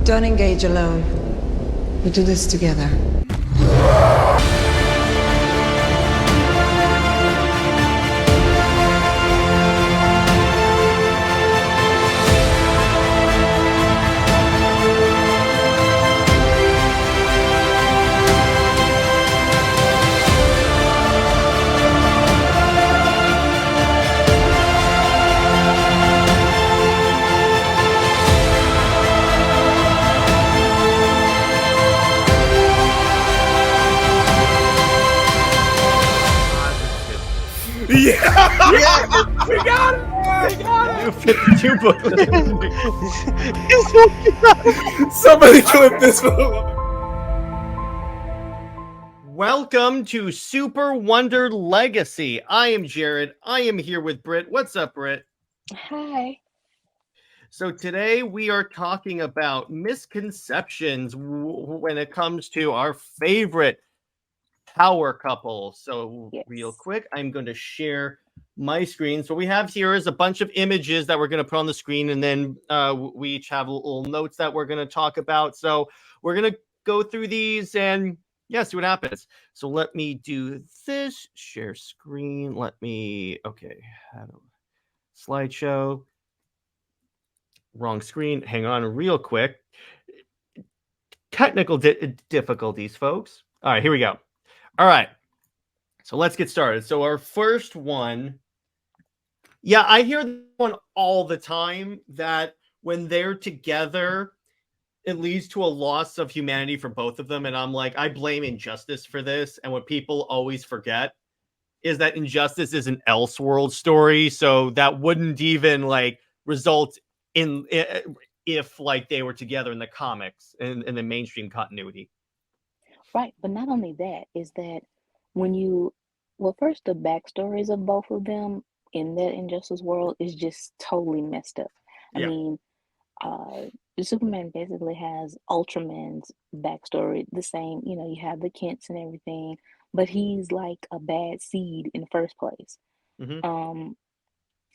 Don't engage alone. We do this together. Yeah! Yeah! We got it! We got New it! 52 booklet. Somebody clip this. Welcome to SuperWonder Legacy. I am Jared. I am here with Britt. What's up, Britt? Hi. So today we are talking about misconceptions when it comes to our favorite power couple. So real quick, I'm going to share my screen. So we have here is a bunch of images that we're going to put on the screen, and then we each have little notes that we're going to talk about. So we're going to go through these and see what happens. So let me do this, share screen. Okay, slideshow. Wrong screen. Hang on real quick. Technical difficulties, folks. All right, here we go. All right. So let's get started. So our first one, I hear this one all the time, that when they're together, it leads to a loss of humanity for both of them. And I'm like, I blame Injustice for this. And what people always forget is that Injustice is an Elseworld story. So that wouldn't even result in if they were together in the comics and in the mainstream continuity. Right, but not only that, is that first, the backstories of both of them in that Injustice world is just totally messed up. I mean, Superman basically has Ultraman's backstory, the same, you have the Kents and everything, but he's like a bad seed in the first place. Mm-hmm.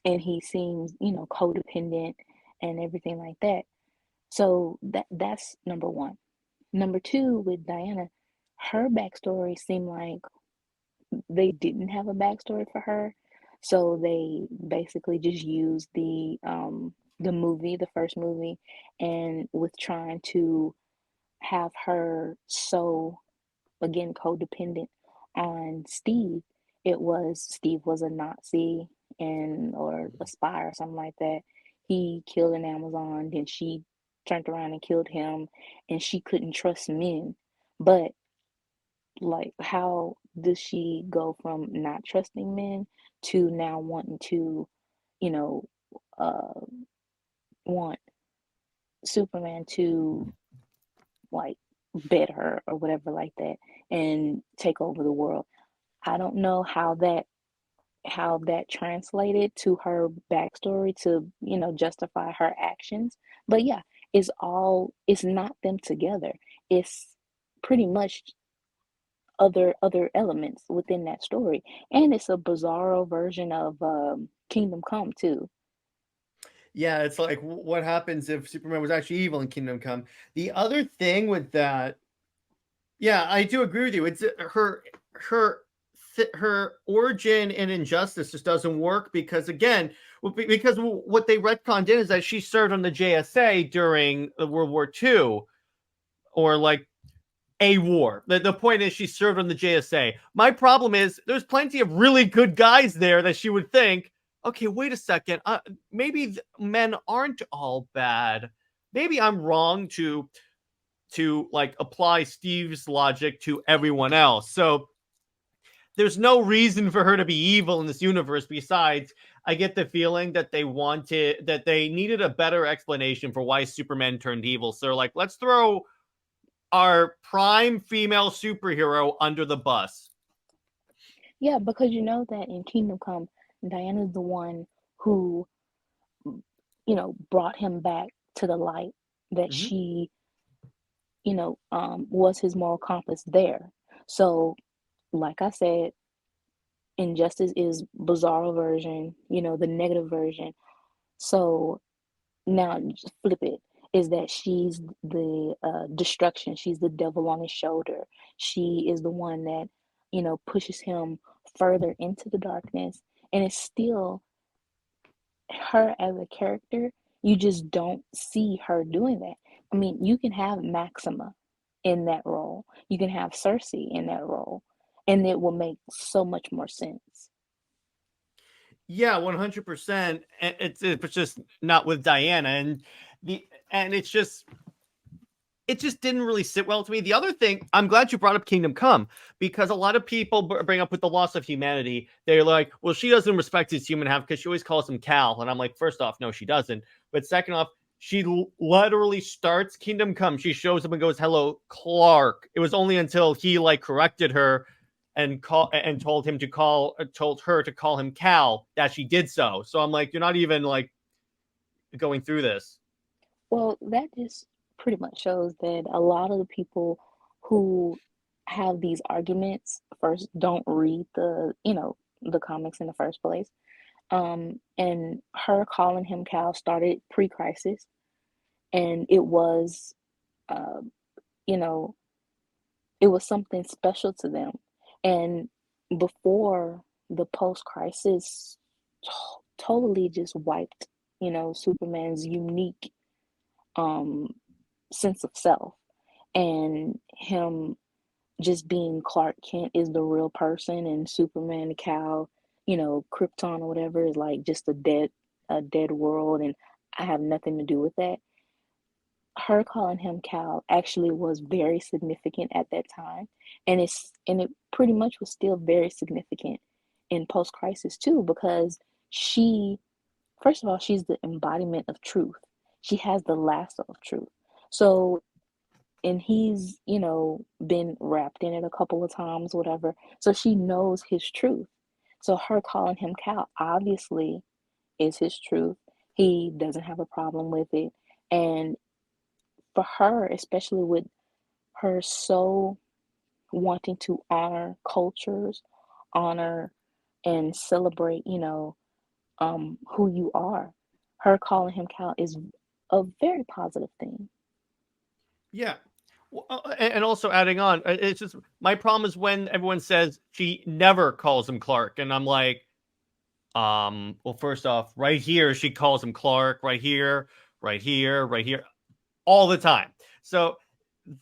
And he seems, codependent and everything like that. So that's number one. Number two, with Diana, her backstory seemed like they didn't have a backstory for her. So they basically just used the first movie, and with trying to have her so, again, codependent on Steve. Steve was a Nazi or a spy or something like that. He killed an Amazon, then she turned around and killed him, and she couldn't trust men. But how does she go from not trusting men to now wanting to, you know, uh, want Superman to bet her or whatever like that and take over the world? I don't know how that translated to her backstory to justify her actions. But yeah, it's not them together. It's pretty much other elements within that story, and it's a bizarro version of Kingdom Come too. Yeah, it's like, what happens if Superman was actually evil in Kingdom Come? The other thing with that, I do agree with you. It's her origin in Injustice just doesn't work because, again, because what they retconned in is that she served on the JSA during World War II, or a war. The point is she served on the JSA. My problem is there's plenty of really good guys there that she would think, okay, wait a second, maybe men aren't all bad. Maybe I'm wrong to apply Steve's logic to everyone else. So there's no reason for her to be evil in this universe. Besides, I get the feeling that they needed a better explanation for why Superman turned evil. So like, let's throw our prime female superhero under the bus. Yeah, because you know that in Kingdom Come, Diana's the one who, brought him back to the light, that she, was his moral compass there. So, like I said, Injustice is bizarro version, the negative version. So now just flip it. is that she's the destruction. She's the devil on his shoulder. She is the one that, pushes him further into the darkness. And it's still her as a character. You just don't see her doing that. I mean, you can have Maxima in that role, you can have Cersei in that role, and it will make so much more sense. Yeah, 100%. It's just not with Diana, and it just didn't really sit well to me. The other thing, I'm glad you brought up Kingdom Come, because a lot of people bring up with the loss of humanity. They're like, well, she doesn't respect his human half because she always calls him Cal. And I'm like, first off, no, she doesn't. But second off, she literally starts Kingdom Come. She shows up and goes, hello, Clark. It was only until he corrected her and told her to call him Cal that she did so. So I'm like, you're not even going through this. Well, that just pretty much shows that a lot of the people who have these arguments first don't read the comics in the first place. And her calling him Cal started pre-crisis, and it was, uh, you know, it was something special to them. And before the post-crisis totally just wiped, Superman's unique um sense of self, and him just being Clark Kent is the real person, and Superman, Cal, Krypton or whatever is like just a dead world, and I have nothing to do with that. Her calling him Cal actually was very significant at that time, and it pretty much was still very significant in post crisis too, because she, first of all, she's the embodiment of truth. She has the lasso of truth. So, and he's, been wrapped in it a couple of times, whatever. So she knows his truth. So her calling him Cal obviously is his truth. He doesn't have a problem with it. And for her, especially with her so wanting to honor cultures, honor and celebrate, who you are, her calling him Cal is a very positive thing. Yeah. And also adding on, it's just my problem is when everyone says she never calls him Clark, and I'm like, well, first off, right here she calls him Clark, right here, right here, right here, all the time. So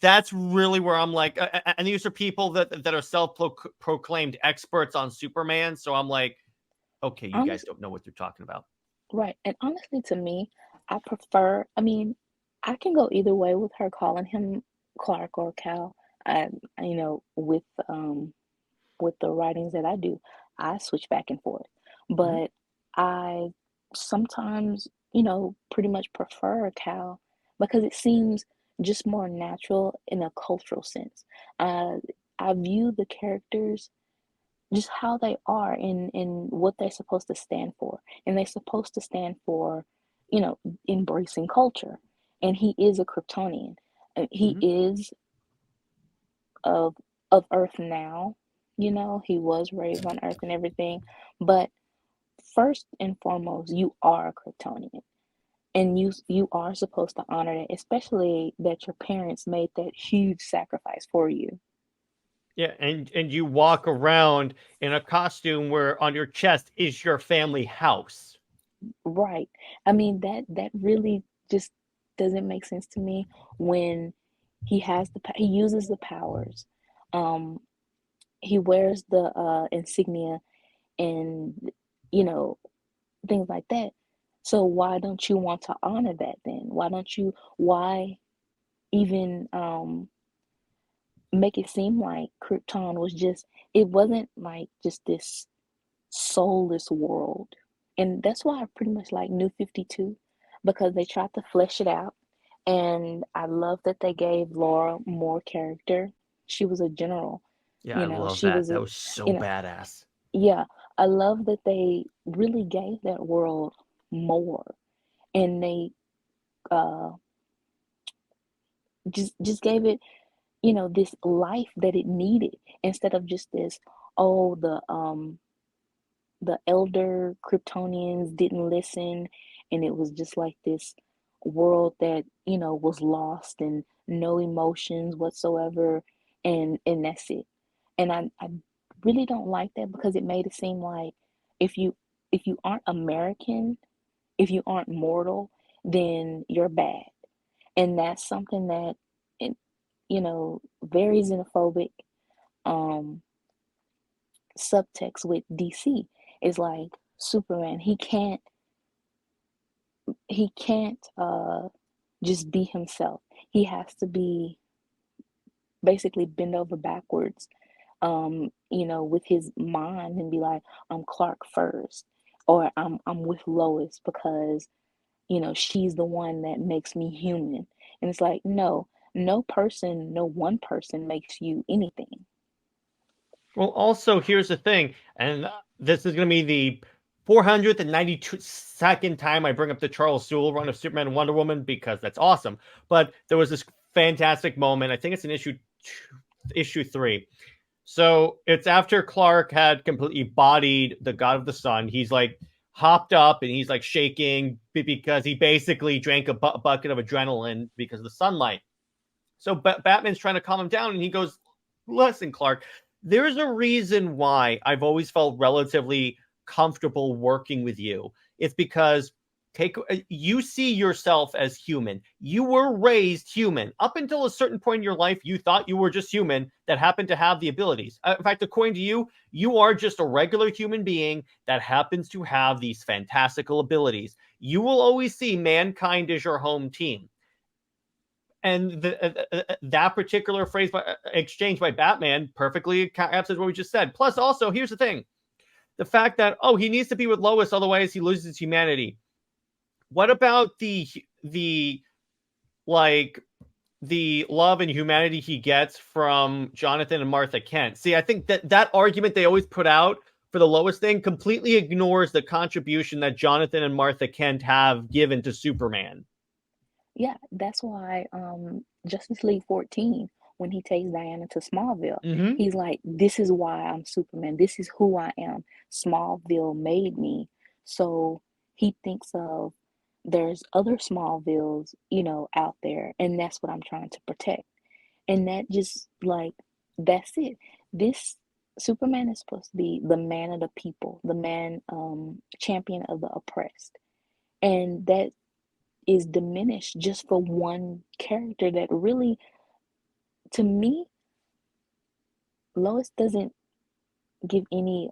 that's really where I'm like, and these are people that are self-proclaimed experts on Superman. So I'm like, okay, you guys Honest, don't know what you're talking about. right. And honestly, to me, I mean, I can go either way with her calling him Clark or Cal. I, with the writings that I do, I switch back and forth. Mhm. But I sometimes, pretty much prefer Cal because it seems just more natural in a cultural sense. Uh, I view the characters just how they are in what they're supposed to stand for. And they're supposed to stand for, embracing culture. And he is a Kryptonian. He Mhm. is of of Earth now. He was raised on Earth and everything, but first and foremost, you are a Kryptonian, and you are supposed to honor it, especially that your parents made that huge sacrifice for you. Yeah, and you walk around in a costume where on your chest is your family house. Right. I mean, that really just doesn't make sense to me when he uses the powers. Um, he wears the insignia and you know things like that. So why don't you want to honor that then? Why even make it seem like Krypton was just, it wasn't like just this soulless world. And that's why I pretty much like New 52, because they tried to flesh it out. And I love that they gave Laura more character. She was a general, Yeah, I love she that. was That a, was so you know, badass. yeah, I love that they really gave that world more, and they uh just gave it, this life that it needed, instead of just this, oh, the elder Kryptonians didn't listen, and it was just like this, world that, was lost and no emotions whatsoever, and that's it. And I really don't like that, because it made it seem like if you aren't American, if you aren't mortal, then you're bad. And that's something that, it, very xenophobic um subtext with DC is like Superman. He can't just be himself. He has to be basically bend over backwards, with his mind, and be like, I'm Clark first, or I'm with Lois because, she's the one that makes me human. And it's like, no, no one person makes you anything. Well, also, here's the thing, and this is going to be the 492nd time I bring up the Charles Soule run of Superman and Wonder Woman, because that's awesome. But there was this fantastic moment. I think it's in issue 3. So it's after Clark had completely bodied the God of the Sun. He's like hopped up and he's like shaking because he basically drank a bucket of adrenaline because of the sunlight. So Batman's trying to calm him down, and he goes, listen, Clark, there's a reason why I've always felt relatively comfortable working with you. It's because you see yourself as human. You were raised human. Up until a certain point in your life, you thought you were just human that happened to have the abilities. In fact, according to you, you are just a regular human being that happens to have these fantastical abilities. You will always see mankind as your home team. And that particular phrase exchange by Batman perfectly captures what we just said. Plus, also, here's the thing. The fact that, he needs to be with Lois, otherwise he loses humanity. What about the love and humanity he gets from Jonathan and Martha Kent? See, I think that argument they always put out for the Lois thing completely ignores the contribution that Jonathan and Martha Kent have given to Superman. Yeah, that's why Justice League 14, when he takes Diana to Smallville, Mm-hmm. he's like, this is why I'm Superman. This is who I am. Smallville made me. So he thinks of, there's other Smallvilles, out there, and that's what I'm trying to protect. And that just like, that's it. This Superman is supposed to be the man of the people, the man, champion of the oppressed. And that is diminished just for one character that really, to me, Lois doesn't give any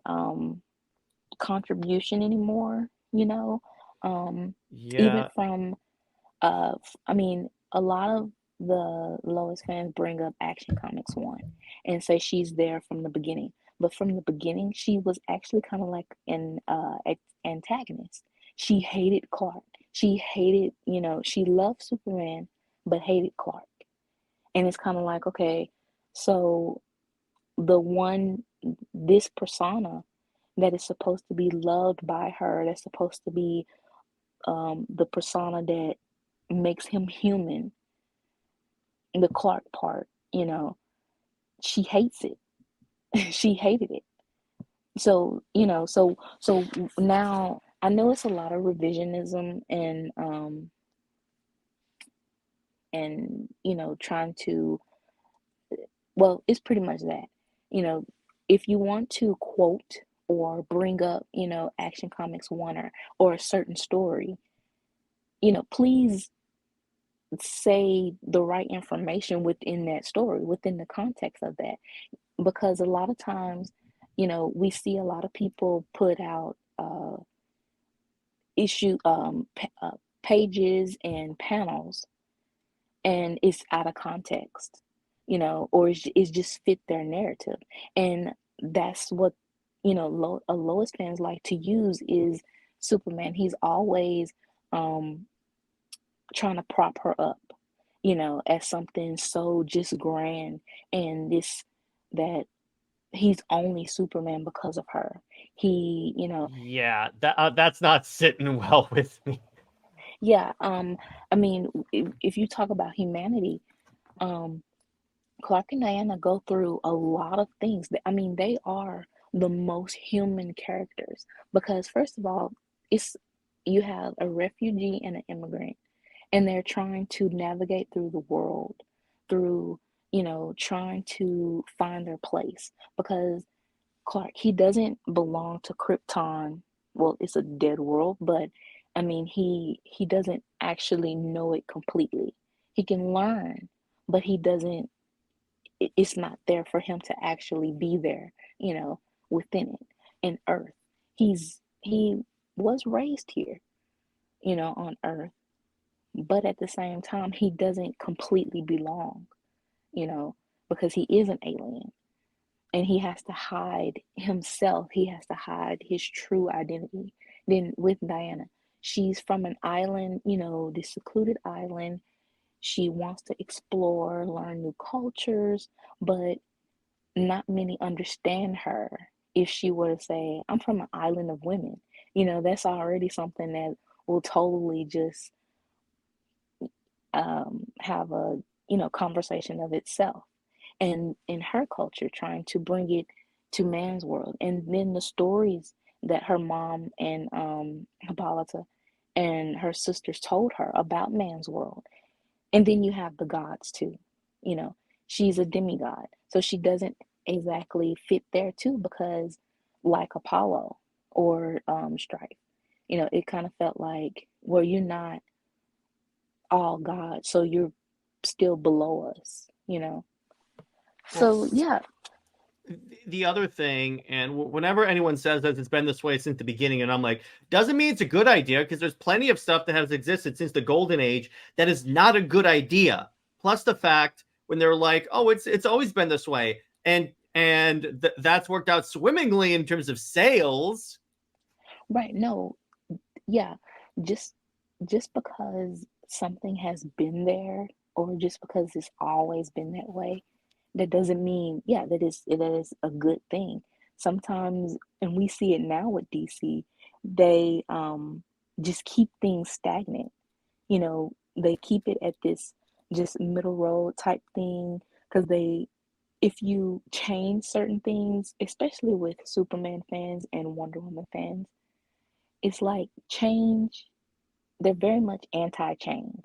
contribution anymore, even Yeah. from I mean, a lot of the Lois fans bring up Action Comics 1 and say she's there from the beginning. But from the beginning, she was actually kind of like an antagonist. She hated Clark. She hated, she loved Superman, but hated Clark. And it's kind of like, okay, so this persona that is supposed to be loved by her, that's supposed to be the persona that makes him human, the Clark part, she hates it. She hated it. So, so now I know it's a lot of revisionism and trying to, well, it's pretty much that. If you want to quote or bring up, Action Comics 1 or a certain story, please say the right information within that story, within the context of that. Because a lot of times, we see a lot of people put out pages and panels, and it's out of context, or it's just fit their narrative. And that's what, Lois fans like to use is Superman. He's always trying to prop her up, as something so just grand, and that he's only Superman because of her. He, Yeah, that's not sitting well with me. yeah. I mean, if you talk about humanity, Clark and Diana go through a lot of things. I mean, they are the most human characters because, first of all, you have a refugee and an immigrant, and they're trying to navigate through the world, through, trying to find their place, because Clark, he doesn't belong to Krypton. Well, it's a dead world, but I mean, he doesn't actually know it completely. He can learn, but he doesn't. It's not there for him to actually be there, within it. In Earth, he was raised here, on Earth, but at the same time, he doesn't completely belong, you know, because he is an alien and he has to hide himself. He has to hide his true identity. Then with Diana, she's from an island, this secluded island. She wants to explore, learn new cultures, but not many understand her. If she were to say, I'm from an island of women, that's already something that will totally just have a, conversation of itself. And in her culture, trying to bring it to man's world. And then the stories that her mom and Hippolyta and her sisters told her about man's world. And then you have the gods too. You know, she's a demigod. So she doesn't exactly fit there too, because like Apollo or Strife, it kind of felt like, well, you're not all God, so you're still below us. Well, So yeah, the other thing, and whenever anyone says that it's been this way since the beginning, and I'm like, doesn't mean it's a good idea, because there's plenty of stuff that has existed since the golden age that is not a good idea. Plus the fact when they're like, oh, it's always been this way, and that's worked out swimmingly in terms of sales. right. No, yeah, just just because something has been there, or just because it's always been that way, that doesn't mean, yeah, that is a good thing. Sometimes, and we see it now with DC, they just keep things stagnant. They keep it at this just middle road type thing, because if you change certain things, especially with Superman fans and Wonder Woman fans, it's like change, they're very much anti-change.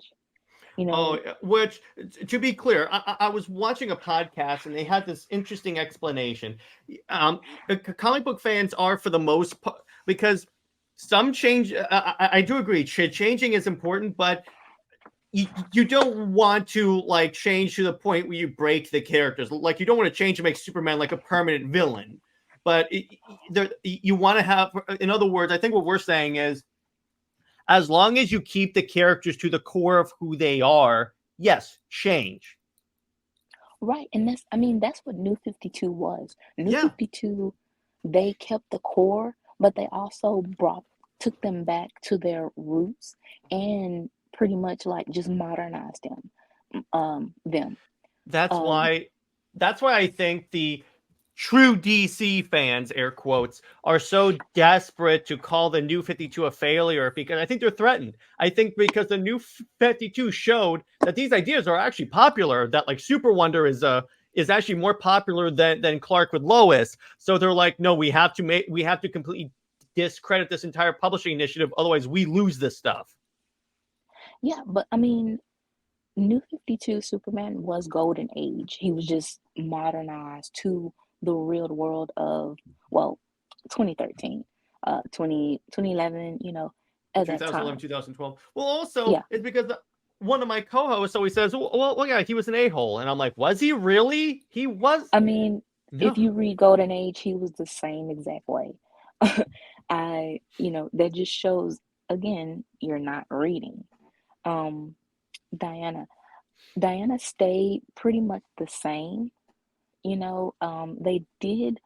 You Oh, know, which, to be clear, I was watching a podcast and they had this interesting explanation. Um, Comic book fans are, for the most part, because some change. I do agree. Changing is important, but you don't want to like change to the point where you break the characters. Like you don't want to change to make Superman like a permanent villain. But you want to have, in other words, I think what we're saying is, as long as you keep the characters to the core of who they are, yes, change. right. And that's what New 52 was. New Yeah, 52, they kept the core, but they also took them back to their roots and pretty much like just modernized them. that's Um, why that's why I think the true DC fans, air quotes, are so desperate to call the New 52 a failure, because I think they're threatened. I think because the New 52 showed that these ideas are actually popular, that like SuperWonder is actually more popular than Clark with Lois. So they're like, no, we have to completely discredit this entire publishing initiative, otherwise we lose this stuff. yeah, but New 52 Superman was golden age. He was just modernized to the real world of, well, 2013, 2011, at that 2011, time. 2012. Well, also, Yeah. it's because one of my co-hosts always says, well, yeah, he was an a-hole. And I'm like, was he really? He was. I mean, if No. you read Golden Age, he was the same exact way. That just shows, again, you're not reading. Um, Diana. Diana stayed pretty much the same. They did,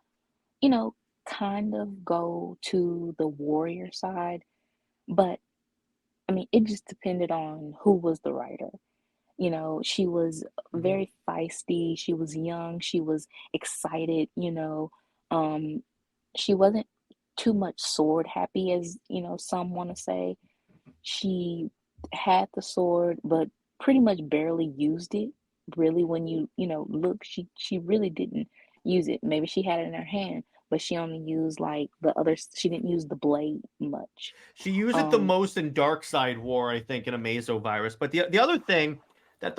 you know, kind of go to the warrior side, but I mean, it just depended on who was the writer. She was Mhm. very feisty, she was young, she was excited. Um, she wasn't too much sword happy, as, some want to say. She had the sword, but pretty much barely used it. Really, when you look, she really didn't use it. Maybe she had it in her hand, but she only used like the other. She didn't use the blade much. She used it the Um, most in Dark Side War, I think, in Amazovirus. But the other thing that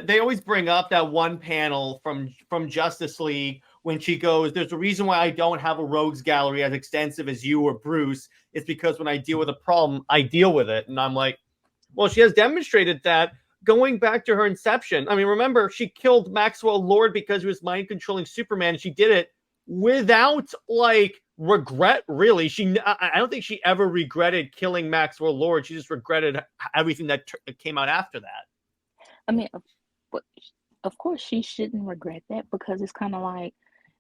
they always bring up that one panel from Justice League when she goes, "There's a reason why I don't have a rogues gallery as extensive as you or Bruce. It's because when I deal with a problem, I deal with it." And I'm like, well, she has demonstrated that going back to her inception. I mean, remember, she killed Maxwell Lord because he was mind controlling Superman. And she did it without like regret, really. I don't think she ever regretted killing Maxwell Lord. She just regretted everything that came out after that. I mean, of course, she shouldn't regret that because it's kind of like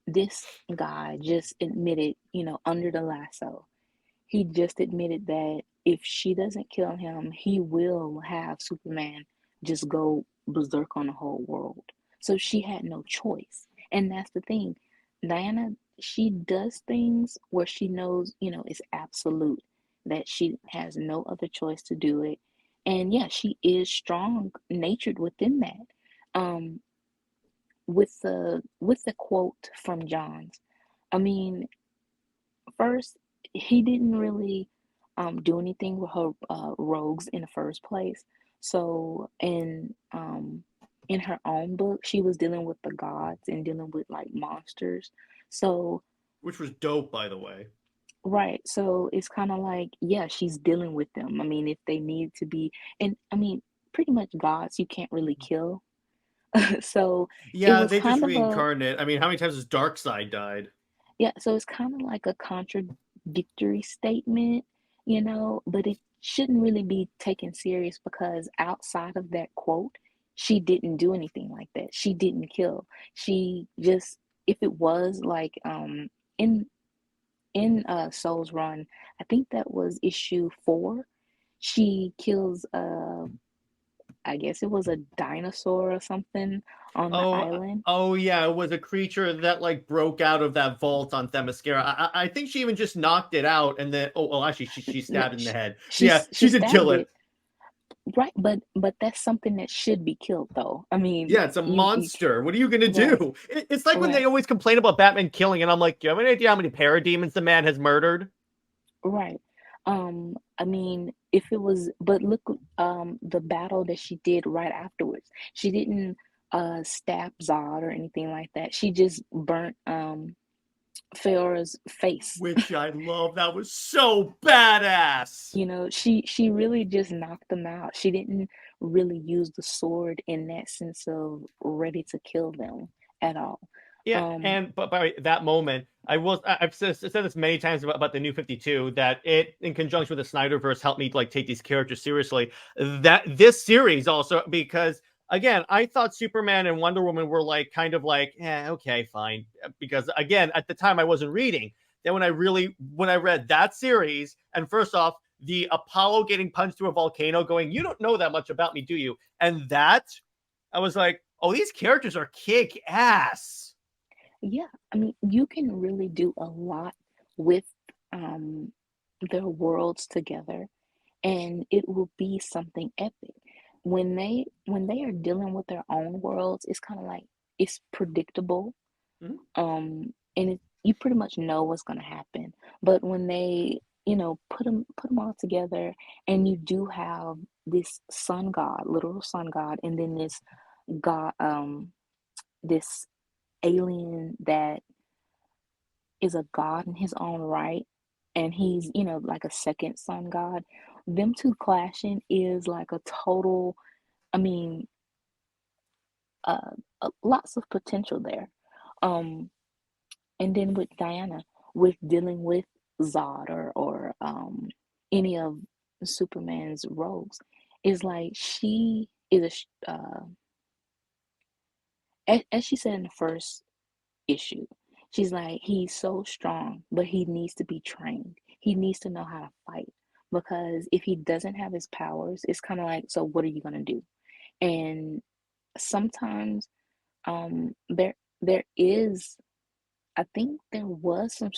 this guy just admitted, under the lasso, he just admitted that if she doesn't kill him, he will have Superman just go berserk on the whole world. So she had no choice. And that's the thing. Diana, she does things where she knows, it's absolute, that she has no other choice to do it. And yeah, she is strong natured within that. Um, with the quote from Johns, I mean, first, he didn't really do anything with her rogues in the first place. So in her own book, she was dealing with the gods and dealing with like monsters. So Which was dope, by the way. right, so it's kind of like, yeah, she's dealing with them. I mean, if they need to be, and I mean, pretty much gods you can't really kill. So it Yeah, was they just kind of a reincarnate. I mean, how many times has Darkseid died? Yeah, so it's kind of like a contradictory statement, but it shouldn't really be taken serious because outside of that quote, she didn't do anything like that. She didn't kill. She just, if it was like in Soul's Run, I think that was issue 4. She kills I guess it was a dinosaur or something on the Oh, island. oh yeah, it was a creature that like broke out of that vault on Themyscira. I think she even just knocked it out, and then well, actually, she No, stabbed it in the head. So she yeah, she she did kill stabbed it. it. Right, but that's something that should be killed though. I mean, Yeah, it's a you monster. What are you gonna right, do? It's like when they right, always complain about Batman killing, and I'm like, do you have any idea how many parademons the man has murdered? right. I mean, if it was, but look, the battle that she did right afterwards. She didn't stab Zod or anything like that. She just burnt Feora's face. Which I love. That was so badass. She really just knocked them out. She didn't really use the sword in that sense of ready to kill them at all. Yeah, Um, and but by that moment, I've said this many times about the New 52 that it, in conjunction with the Snyderverse, helped me like take these characters seriously. That this series also, because again, I thought Superman and Wonder Woman were like kind of like, okay, fine, because again, at the time I wasn't reading. Then when I read that series, and first off, the Apollo getting punched through a volcano, going, "You don't know that much about me, do you?" And that, I was like, oh, these characters are kick ass. Yeah, I mean, you can really do a lot with um, their worlds together, and it will be something epic. When they are dealing with their own worlds, it's kind of like it's predictable, Mhm. and you pretty much know what's going to happen. But when they, put them all together, and you do have this sun god, literal sun god, and then this god, this alien that is a god in his own right, and he's, like a second sun god. Them two clashing is like a total, I mean, uh, lots of potential there. Um, and then with Diana, with dealing with Zod or any of Superman's rogues, is like she is as she said in the first issue. She's like, he's so strong, but he needs to be trained. He needs to know how to fight because if he doesn't have his powers, it's kind of like, so what are you gonna do? And sometimes, there is, I think there was some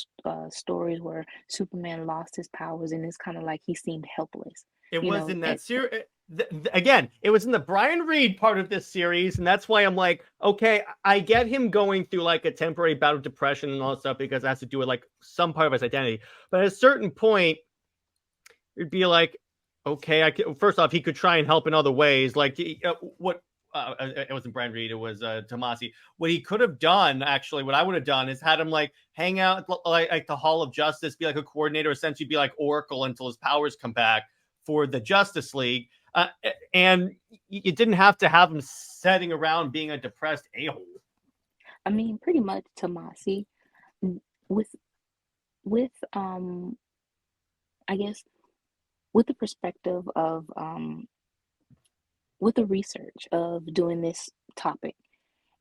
stories where Superman lost his powers, and it's kind of like he seemed helpless, It you was know. in And that series. again, it was in the Brian Reed part of this series, and that's why I'm like, okay, I get him going through like a temporary bout of depression and all that stuff because it has to do with like some part of his identity. But at a certain point, it'd be like, okay, first off, he could try and help in other ways. Like what it wasn't Brian Reed, it was Tomasi. What he could have done, actually, what I would have done is had him like hang out like the Hall of Justice, be like a coordinator, essentially be like Oracle until his powers come back for the Justice League. And you didn't have to have him sitting around being a depressed a-hole. I mean, pretty much Tomasi with I guess with the perspective of with the research of doing this topic,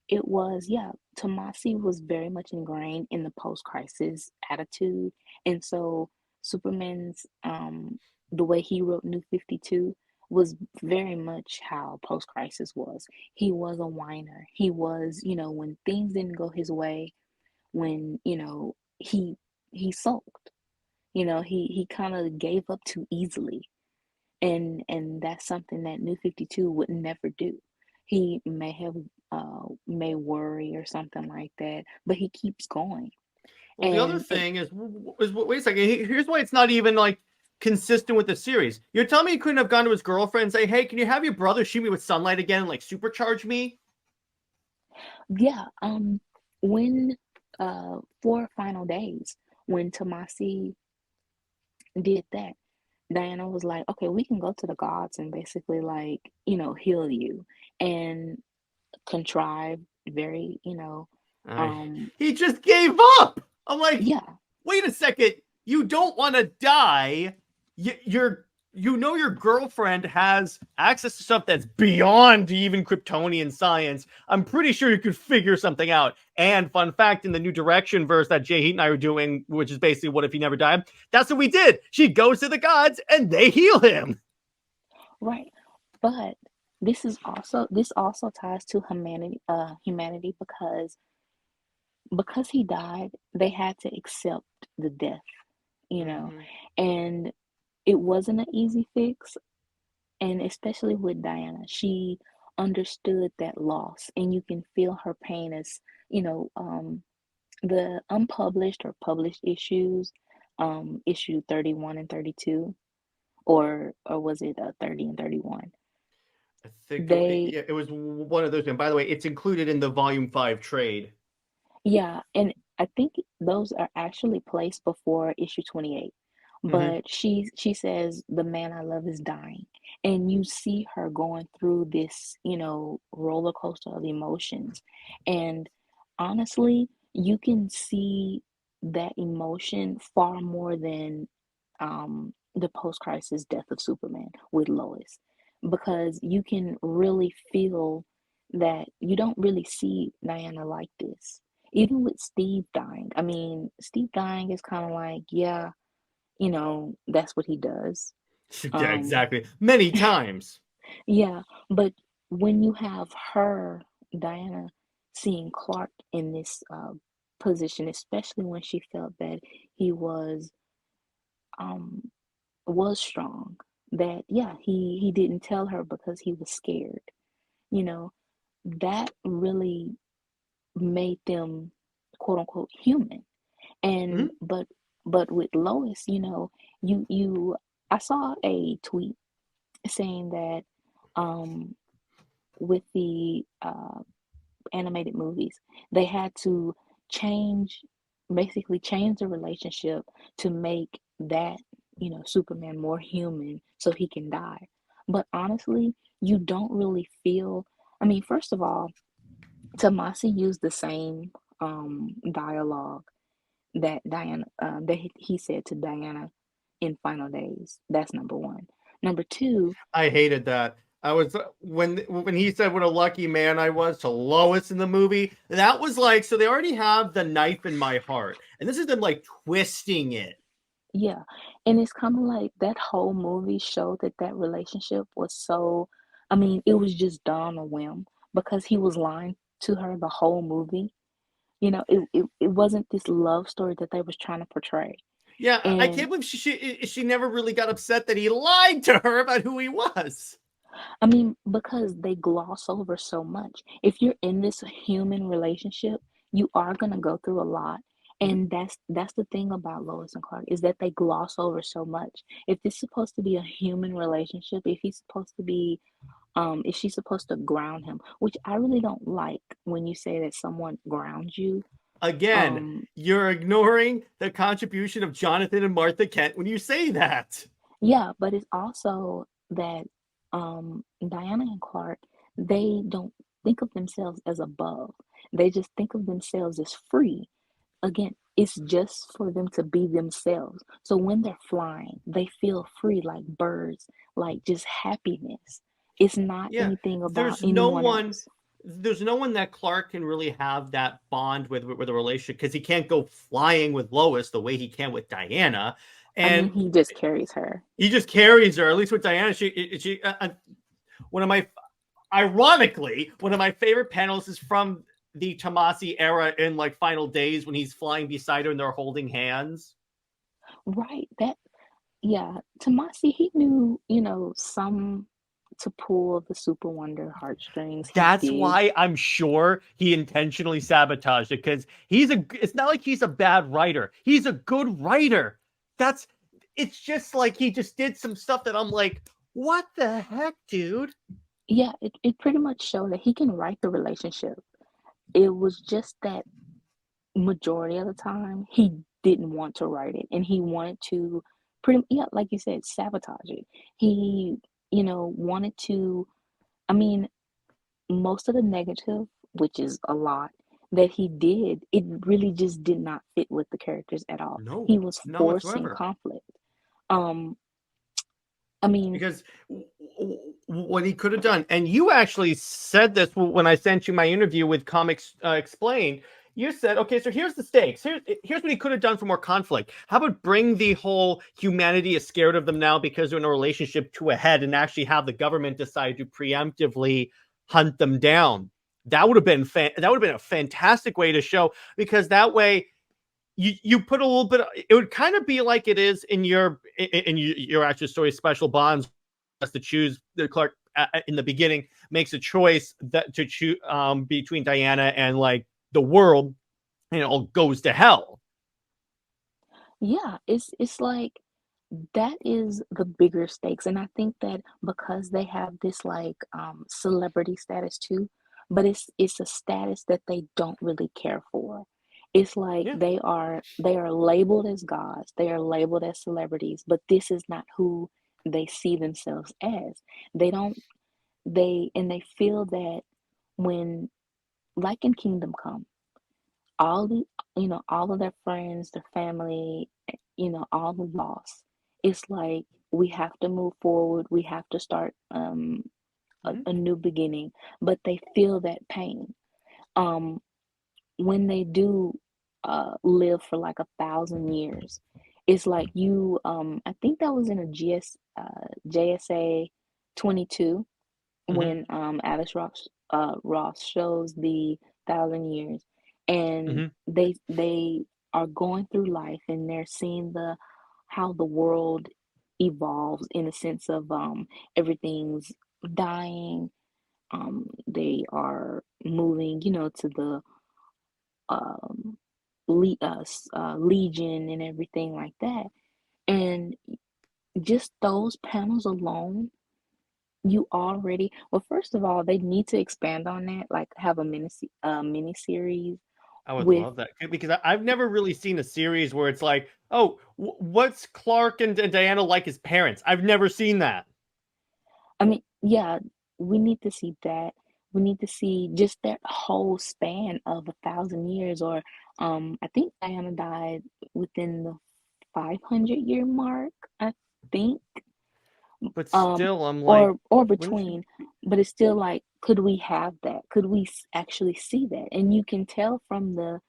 it was, yeah, Tomasi was very much ingrained in the post-crisis attitude. And so Superman's the way he wrote New 52 was very much how post-crisis was. He was a whiner. He was, when things didn't go his way, when, he sulked. He kind of gave up too easily. And that's something that New 52 would never do. He may have may worry or something like that, but he keeps going. Well, the other thing is wait a second. Here's why it's not even like consistent with the series. You're telling me he couldn't have gone to his girlfriend and say, "Hey, can you have your brother shoot me with sunlight again and like supercharge me?" Yeah. When for Final Days, when Tomasi did that, Diana was like, okay, we can go to the gods and basically like, heal you and contrive very, he just gave up. I'm like, yeah, wait a second. You don't want to die. Your girlfriend has access to stuff that's beyond even Kryptonian science. I'm pretty sure you could figure something out. And fun fact, in the New Direction verse that Jay Heat and I are doing, which is basically What If He Never Died, that's what we did. She goes to the gods and they heal him. Right. But this also ties to humanity because he died, they had to accept the death, and it wasn't an easy fix. And especially with Diana, she understood that loss, and you can feel her pain as, the unpublished or published issues, issue 31 and 32, or was it 30 and 31? I think it was one of those. And by the way, it's included in the Volume 5 trade. Yeah, and I think those are actually placed before issue 28. But she says the man I love is dying, and you see her going through this, roller coaster of emotions. And honestly, you can see that emotion far more than the post-crisis death of Superman with Lois, because you can really feel that you don't really see Diana like this. Even with Steve dying. I mean, Steve dying is kind of like, yeah, that's what he does. Yeah, exactly. Many times. Yeah, but when you have her, Diana, seeing Clark in this position, especially when she felt that he was strong, that yeah, he didn't tell her because he was scared. That really made them quote unquote human. And but with Lois, you I saw a tweet saying that with the animated movies, they had to basically change the relationship to make that, Superman more human so he can die. But honestly, you don't really feel, I mean, first of all, Tomasi used the same dialogue that Diana that he said to Diana in Final Days. That's number one. Number two, I hated that. I was when he said what a lucky man I was to Lois in the movie. That was like, so they already have the knife in my heart, and this is them like twisting it. yeah, and it's kind of like that whole movie showed that relationship was so. I mean, it was just done on a whim because he was lying to her the whole movie. It wasn't this love story that they was trying to portray. Yeah, I And can't believe she never really got upset that he lied to her about who he was. I mean, because they gloss over so much. If you're in this human relationship, you are gonna go through a lot. Mhm. And that's the thing about Lois and Clark is that they gloss over so much. If this is supposed to be a human relationship, if he's supposed to be if she's supposed to ground him, which I really don't like when you say that someone grounds you. Again, Um, you're ignoring the contribution of Jonathan and Martha Kent when you say that. yeah, but it's also that Diana and Clark, they don't think of themselves as above. They just think of themselves as free. Again, it's just for them to be themselves. So when they're flying, they feel free like birds, like just happiness. It's not Yeah, anything about there's no anyone one. else. There's no one that Clark can really have that bond with a relationship because he can't go flying with Lois the way he can with Diana, I mean, and he just carries her. he just carries her. At least with Diana, she one of my ironically one of my favorite panels is from the Tomasi era in like Final Days when he's flying beside her and they're holding hands. Right. That, yeah. Tomasi, he knew, some to pull the SuperWonder heartstrings. He That's did. why I'm sure he intentionally sabotaged it because it's not like he's a bad writer. He's a good writer. That's it's just like he just did some stuff that I'm like, what the heck, dude? Yeah, it pretty much showed that he can write the relationship. It was just that majority of the time he didn't want to write it and he wanted to pretty, yeah, like you said, sabotage it. He, wanted to, I mean, most of the negative, which is a lot, that he did, it really just did not fit with the characters at all. No, He was not forcing whatsoever. conflict. Um, I mean, Because what he could have done, and you actually said this when I sent you my interview with Comics Explained. You said, okay, so here's the stakes. Here's what he could have done for more conflict. How about bring the whole humanity is scared of them now because they're in a relationship to a head and actually have the government decide to preemptively hunt them down? That would have been a fantastic way to show because that way you put a little bit it would kind of be like it is in your actual story Special Bonds has to choose the Clark in the beginning makes a choice that to choose between Diana and like the world and it all goes to hell. yeah, it's like that is the bigger stakes. And I think that because they have this like celebrity status too, but it's a status that they don't really care for. It's like Yeah. they are labeled as gods, they are labeled as celebrities, but this is not who they see themselves as. They don't they feel that when, like in Kingdom Come, all the all of their friends, their family, all the loss, it's like we have to move forward, we have to start Mhm. a new beginning, but they feel that pain um when they do live for like 1,000 years. It's like you I think that was in a JSA 22 Mhm. when Alice Ross shows the 1,000 years, and Mhm. they are going through life and they're seeing the how the world evolves in a sense of everything's dying. They are moving, to the um, Legion and everything like that, and just those panels alone you already, well, first of all, they need to expand on that, like have a mini series I would with, love that because I've never really seen a series where it's like, oh, what's Clark and Diana like as parents? I've never seen that. I mean, yeah, we need to see that. We need to see just that whole span of 1,000 years, or I think Diana died within the 500-year mark, I think. But um still, I'm like, or when did between, but it's still like, could we have that, could we actually see that? And you can tell from the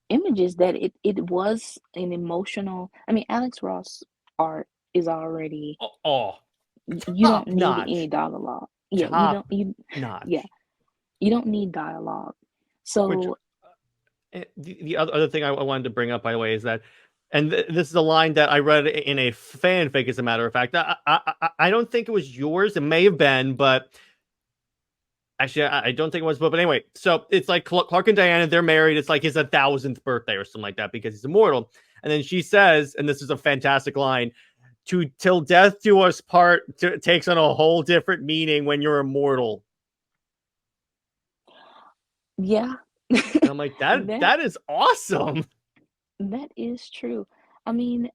images that it was an emotional, I mean, Alex Ross art is already, oh, you don't top need any notch, dialogue. Yeah, you don't top you yeah, notch. you don't need dialogue. Which So the other thing I wanted to bring up, by the way, is that and this is a line that I read in a fanfic, as a matter of fact. I don't think it was yours. It may have been, but actually, I don't think it was. But anyway, so it's like Clark and Diana, they're married. It's like his 1,000th birthday or something like that because he's immortal. And then she says, and this is a fantastic line, "To till death do us part," takes on a whole different meaning when you're immortal. Yeah. And I'm like, that is awesome. That is true. I mean,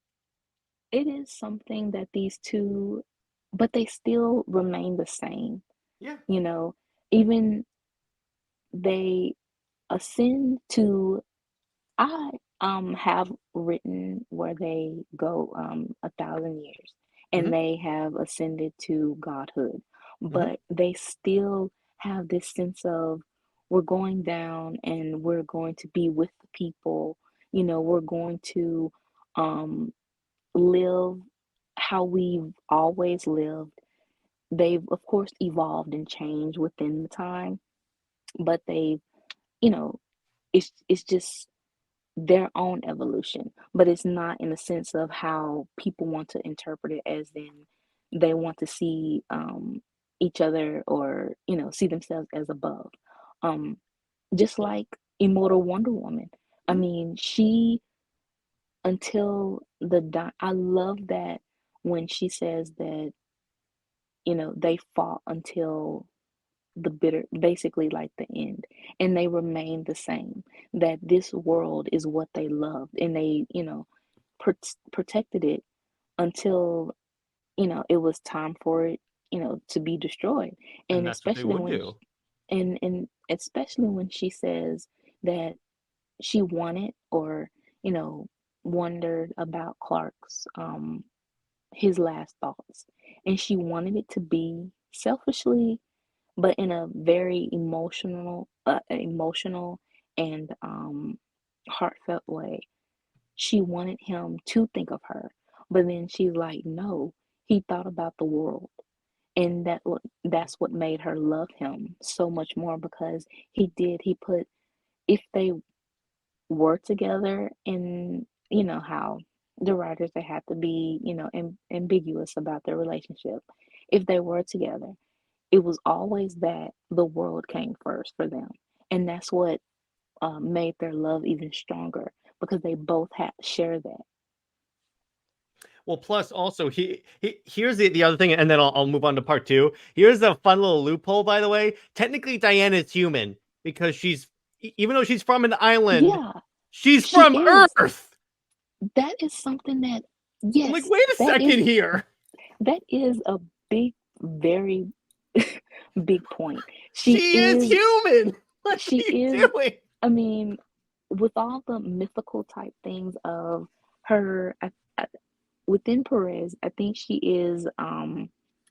it is something that these two, but they still remain the same. Yeah. You know, even they ascend to, I have written where they go 1,000 years and Mm-hmm. they have ascended to godhood, Mm-hmm. but they still have this sense of we're going down and we're going to be with the people, we're going to um live how we've always lived. They've of course evolved and changed within the time, but they've, you know, it's just their own evolution, but it's not in the sense of how people want to interpret it, as in they want to see each other, or see themselves as above. Um, just Well, like immortal Wonder Woman. I mhm. mean, she until I love that when she says that they fought until basically like the end, and they remain the same, that this world is what they loved, and they protected it until it was time for it to be destroyed. And And that's what they especially would when do. and especially when she says that she wanted, or you know wondered about Clark's his last thoughts, and she wanted it to be selfishly, but in a very emotional and heartfelt way. She wanted him to think of her, but then she's like, no, he thought about the world, and that's what made her love him so much more, because he put, if they were together, and how the writers, they had to be ambiguous about their relationship. If they were together, it was always that the world came first for them, and that's what made their love even stronger, because they both had share that. Well, plus also here's the other thing, and then I'll move on to part two. Here's a fun little loophole, by the way. Technically, Diana is human because even though she's from an island, Yeah, she's she from is. Earth. That is something that, I'm like, yes, wait a that is second here. that is a big, very big point. She She is is. human. What are She you is. doing? I mean, with all the mythical type things of her, within Perez, I think she is,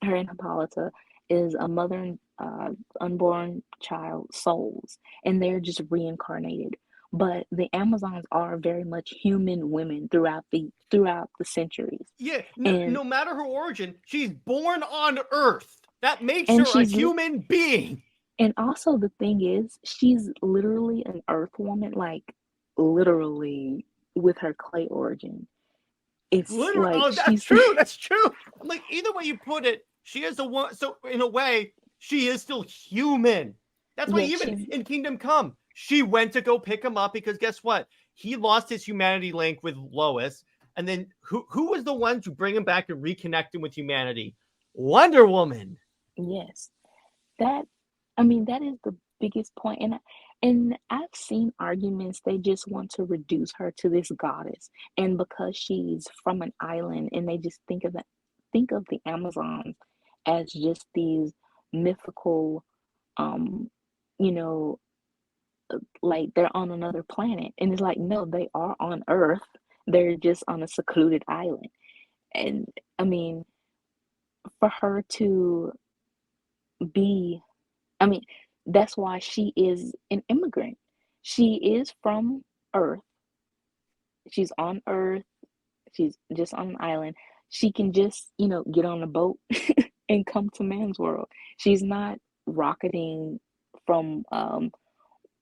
her and Hippolyta is a mother and unborn child souls, and they're just reincarnated. But the Amazons are very much human women throughout the centuries, Yeah, and no matter her origin, she's born on Earth. That makes and her a she's human being. and also the thing is, she's literally an Earth woman, like literally with her clay origin. It's Literally, like oh, that's she's true. That's true. I'm like, either way you put it, she is a one. So in a way, she is still human. That's why yeah, even she's in Kingdom Come, she went to go pick him up because guess what? He lost his humanity link with Lois, and then who was the one to bring him back and reconnect him with humanity? Wonder Woman. yes. That, I mean, that is the biggest point. And I've seen arguments, they just want to reduce her to this goddess. And because she's from an island, and they just think of the Amazons as just these mythical, um, you know, like they're on another planet. And it's like, no, they are on Earth. They're just on a secluded island. And I mean, for her to be, I mean, that's why she is an immigrant. She is from Earth. She's on Earth. She's just on an island. She can just, get on a boat and come to man's world. She's not rocketing from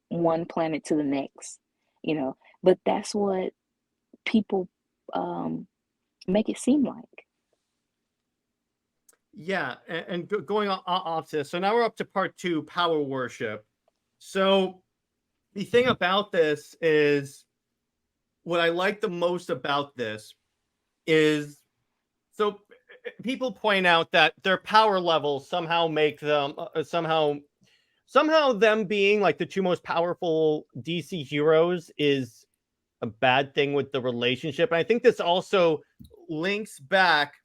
one planet to the next, But that's what people make it seem like. Yeah, and going off this. So now we're up to part 2, power worship. So the thing about this is, what I like the most about this is, so people point out that their power levels somehow make them somehow them being like the 2 most powerful DC heroes is a bad thing with the relationship. And I think this also links back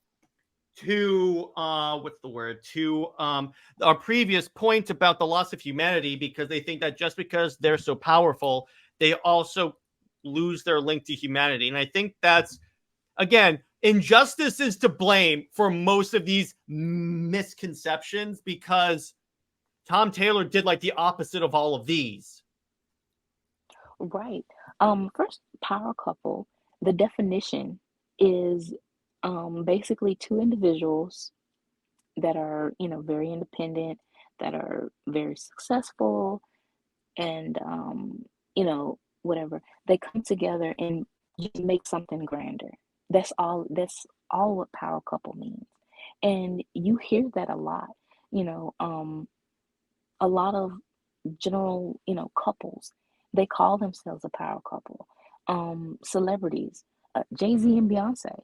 to what's the word, to our previous point about the loss of humanity, because they think that just because they're so powerful, they also lose their link to humanity. And I think that's, again, injustice is to blame for most of these misconceptions, because Tom Taylor did like the opposite of all of these. Right. First, power couple, the definition is basically two individuals that are, very independent, that are very successful, and, whatever. They come together and just make something grander. That's all what power couple means. And you hear that a lot, you know, a lot of general, couples, they call themselves a power couple. Celebrities, Jay-Z and Beyonce,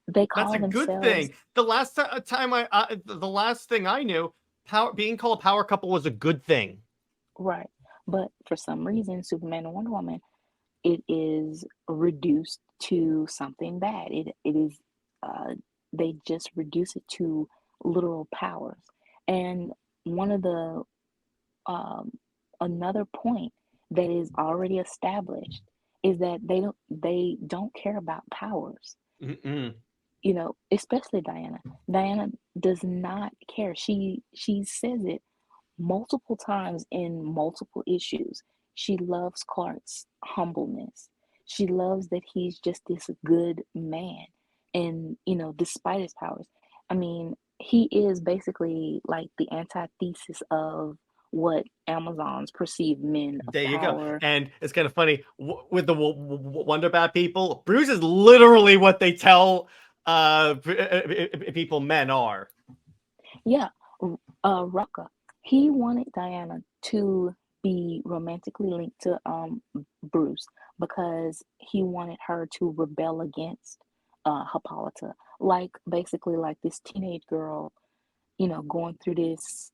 they That's call a good themselves. thing. The last time the last thing I knew, being called a power couple was a good thing. Right. But for some reason, Superman and Wonder Woman, it is reduced to something bad. It is they just reduce it to literal powers. And one of the um, another point that is already established is that they don't care about powers. Mm-mm. Especially Diana. Diana does not care. She says it multiple times in multiple issues. She loves Clark's humbleness. She loves that he's just this good man. And, despite his powers, I mean, he is basically like the antithesis of what Amazons perceive men of There you go. power. And it's kind of funny with the Wonder Bat people. Bruce is literally what they tell people men are. Yeah, Rucka. He wanted Diana to be romantically linked to Bruce because he wanted her to rebel against Hippolyta, like basically like this teenage girl, going through this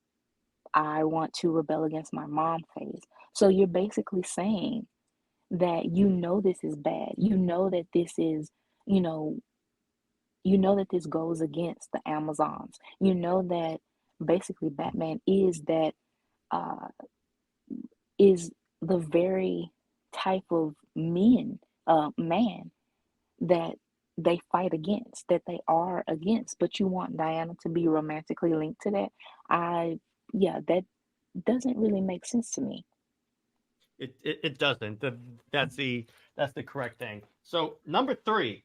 I want to rebel against my mom phase. So you're basically saying that this is bad. That this is, you know, that this goes against the Amazons. That basically Batman uh is the very type of man that they fight against, that they are against. But you want Diana to be romantically linked to that. I Yeah, that doesn't really make sense to me. It doesn't. That's the correct thing. So number 3,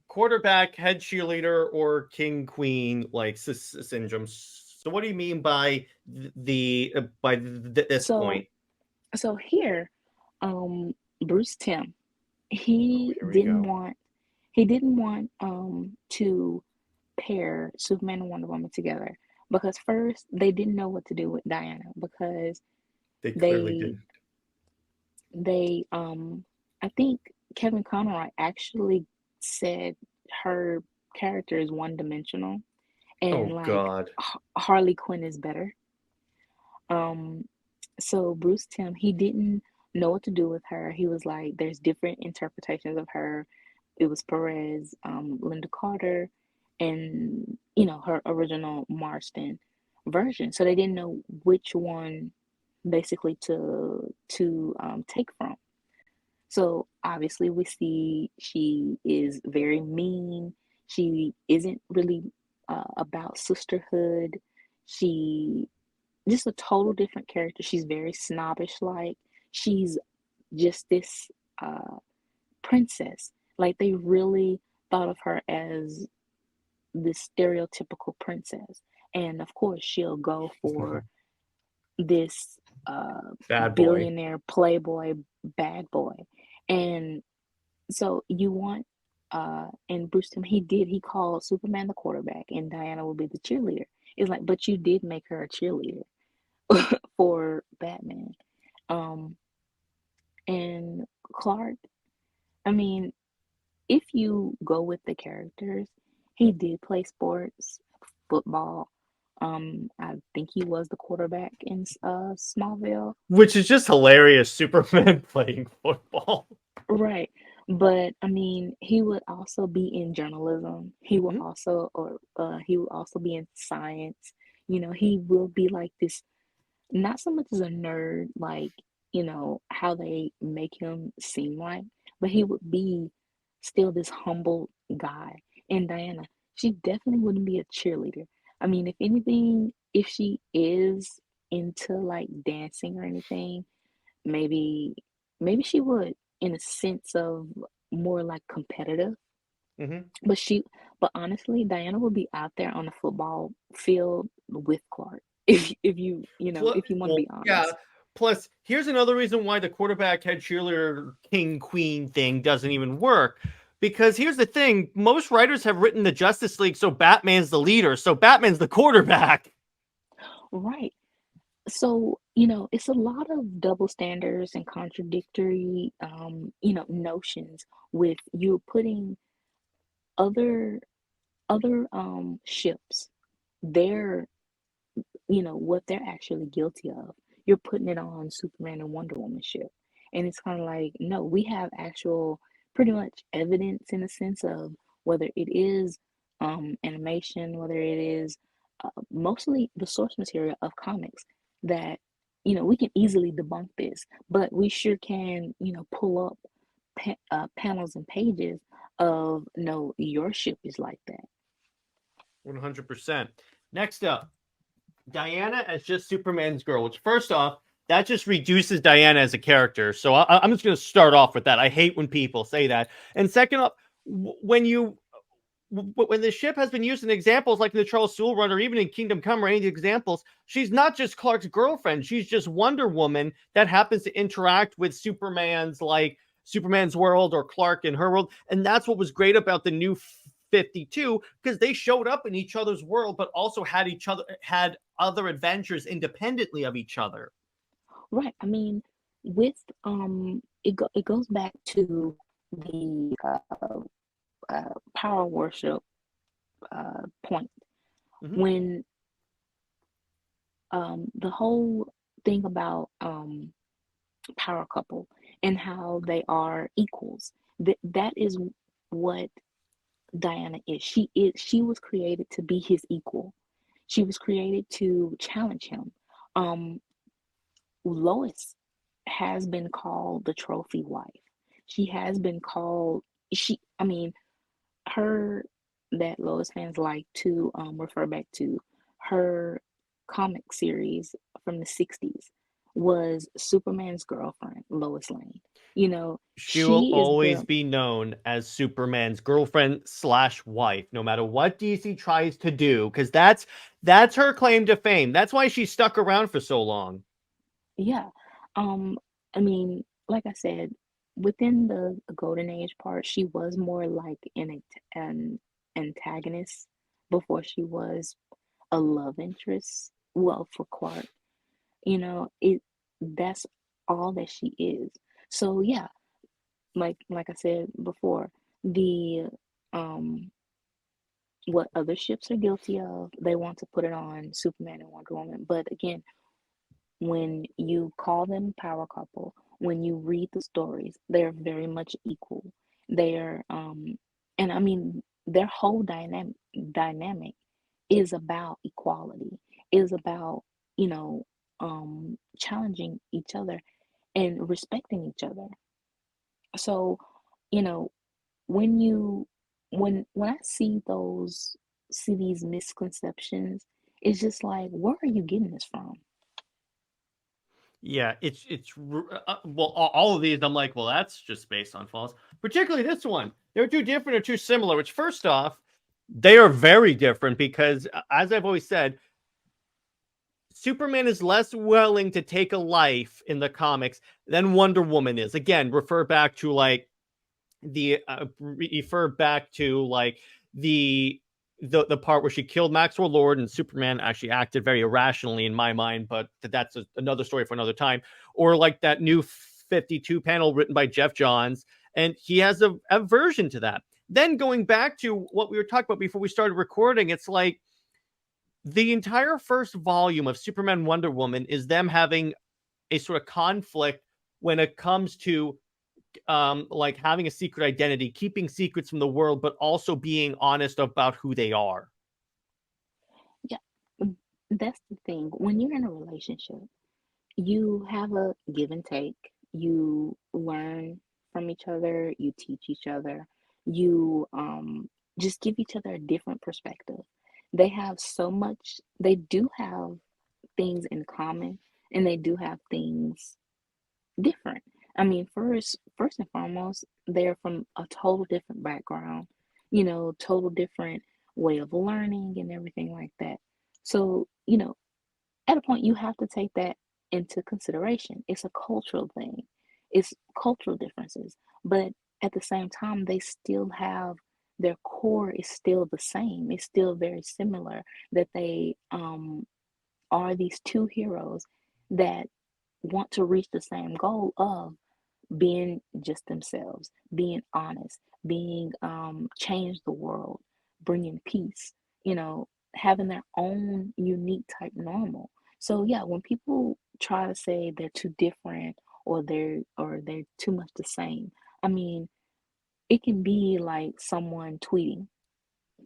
quarterback, head cheerleader, or king queen like syndrome. So what do you mean by this So point? so here, Bruce Timm, Oh, here we go. he didn't want to pair Superman and Wonder Woman together because first they didn't know what to do with Diana because They clearly they didn't. they I think Kevin Conroy actually said her character is one dimensional and Oh like God. Harley Quinn is better. Um so Bruce Timm, he didn't know what to do with her. He was like, there's different interpretations of her. It was Perez, Linda Carter, and her original Marston version. So they didn't know which one basically to take from. So obviously we see she is very mean. She isn't really about sisterhood. She just a total different character. She's very snobbish like. She's just this uh princess. Like they really thought of her as this stereotypical princess. And of course she'll go for this Bad boy. billionaire playboy bad boy. And So you want and Bruce Tim he called Superman the quarterback and Diana will be the cheerleader. It's like, but you did make her a cheerleader for Batman. Um and Clark, I mean, if you go with the characters, he did play sports, football. I think he was the quarterback in Smallville. Which is just hilarious. Superman playing football. Right. But I mean, he would also be in journalism. Mhm. He will also be in science. You know, he will be like this, not so much as a nerd, like, how they make him seem like, but he would be still this humble guy. And Diana, she definitely wouldn't be a cheerleader. I mean, if anything, if she is into like dancing or anything, maybe she would, in a sense of more like competitive. Mhm. But honestly, Diana would be out there on the football field with Clark. If you want to Well, be yeah. honest. Plus, here's another reason why the quarterback head cheerleader king queen thing doesn't even work. Because here's the thing: most writers have written the Justice League so Batman's the leader, so Batman's the quarterback. Right. So, it's a lot of double standards and contradictory, notions with you putting other ships, their what they're actually guilty of. You're putting it on Superman and Wonder Woman ship. And it's kind of like, no, we have actual pretty much evidence in the sense of whether it is animation, whether it is mostly the source material of comics that, we can easily debunk this, but we sure can, pull up panels and pages of, no, your ship is like that. 100%. Next up, Diana as just Superman's girl, which first off, that just reduces Diana as a character. So I'm just going to start off with that. I hate when people say that. And second up, when the ship has been used in examples like in the Charles Soule run or even in Kingdom Come or any of the examples, she's not just Clark's girlfriend. She's just Wonder Woman that happens to interact with Superman's world or Clark in her world. And that's what was great about the new 52, because they showed up in each other's world, but also had other adventures independently of each other. Right. I mean, with it goes back to the power worship point Mm-hmm. when the whole thing about power couple and how they are equals. That is what Diana is. She was created to be his equal. She was created to challenge him. Um, Lois has been called the trophy wife. She has been called I mean, her that Lois fans like to refer back to, her comic series from the 60s was Superman's girlfriend, Lois Lane. She will She is always very, be known as Superman's girlfriend/wife, no matter what DC tries to do, because that's her claim to fame. That's why she stuck around for so long. yeah. Um, I mean, like I said, within the golden age part, she was more like an antagonist before she was a love interest. Well, for Clark, it that's all that she is. So yeah, like I said before, the um what other ships are guilty of, they want to put it on Superman and Wonder Woman. But again, when you call them power couple, when you read the stories, they're very much equal. They're and I mean their whole dynamic is about equality, is about, you know, challenging each other and respecting each other. So, you know, when you when I see these misconceptions, it's just like, where are you getting this from? Yeah, well, all of these, I'm like, well, that's just based on false. Particularly this one, they're too different or too similar. Which, first off, they are very different because, as I've always said, Superman is less willing to take a life in the comics than Wonder Woman is. Again, refer back to like refer back to like the the part where she killed Maxwell Lord and Superman actually acted very irrationally in my mind, but that's another story for another time. Or like that new 52 panel written by Jeff Johns, and he has a version to that. Then going back to what we were talking about before we started recording, it's like the entire first volume of Superman Wonder Woman is them having a sort of conflict when it comes to like having a secret identity, keeping secrets from the world, but also being honest about who they are. Yeah, that's the thing. When you're in a relationship, you have a give and take. You learn from each other, you teach each other, you just give each other a different perspective. They have so much, they do have things in common, and they do have things different. I mean, first and foremost, they're from a total different background, total different way of learning and everything like that. So, at a point you have to take that into consideration. It's a cultural thing. It's cultural differences. But at the same time, they still have their core is still the same. It's still very similar that they are these two heroes that want to reach the same goal of being just themselves, being honest, being change the world, bringing peace, having their own unique type normal. So yeah, when people try to say they're too different or they're too much the same, I mean, it can be like someone tweeting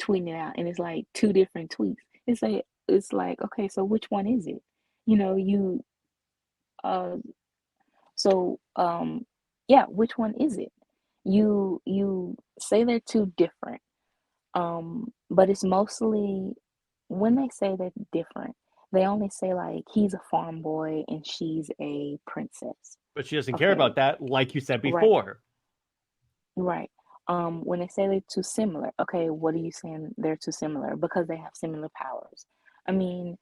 it out, and it's like two different tweets. It's like okay, so which one is it? You uh so yeah, which one is it? You say they're two different, but it's mostly when they say they're different, they only say like he's a farm boy and she's a princess. But she doesn't care Okay, about that, like you said right, before. right. When they say they're too similar, okay, what are you saying they're too similar? Because they have similar powers. I mean,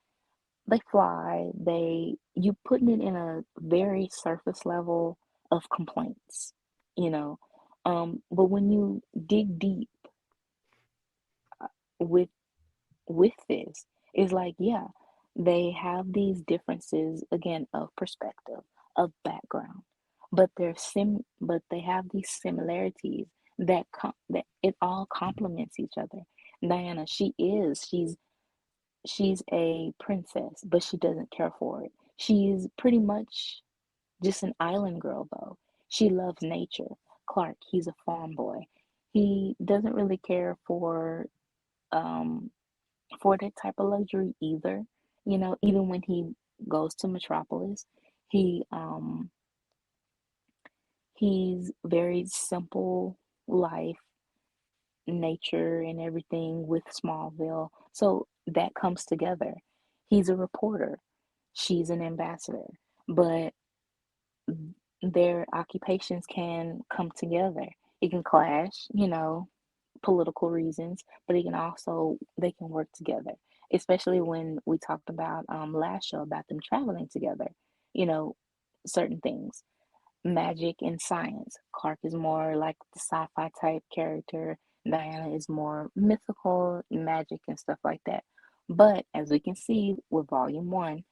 they fly, you putting it in a very surface level of complaints, you know. But when you dig deep with this, it's like, yeah, they have these differences again of perspective, of background, but but they have these similarities that it all complements each other. Diana, she's a princess, but she doesn't care for it. She's pretty much just an island girl, though. She loves nature. Clark, he's a farm boy. He doesn't really care um for that type of luxury either. Even when he goes to Metropolis, he he's very simple life, nature and everything with Smallville. So that comes together. He's a reporter. She's an ambassador. But their occupations can come together. It can clash, political reasons, but they can work together. Especially when we talked about last show about them traveling together, you know, certain things. Magic and science. Clark is more like the sci-fi type character. Diana is more mythical, magic and stuff like that. But as we can see with volume one,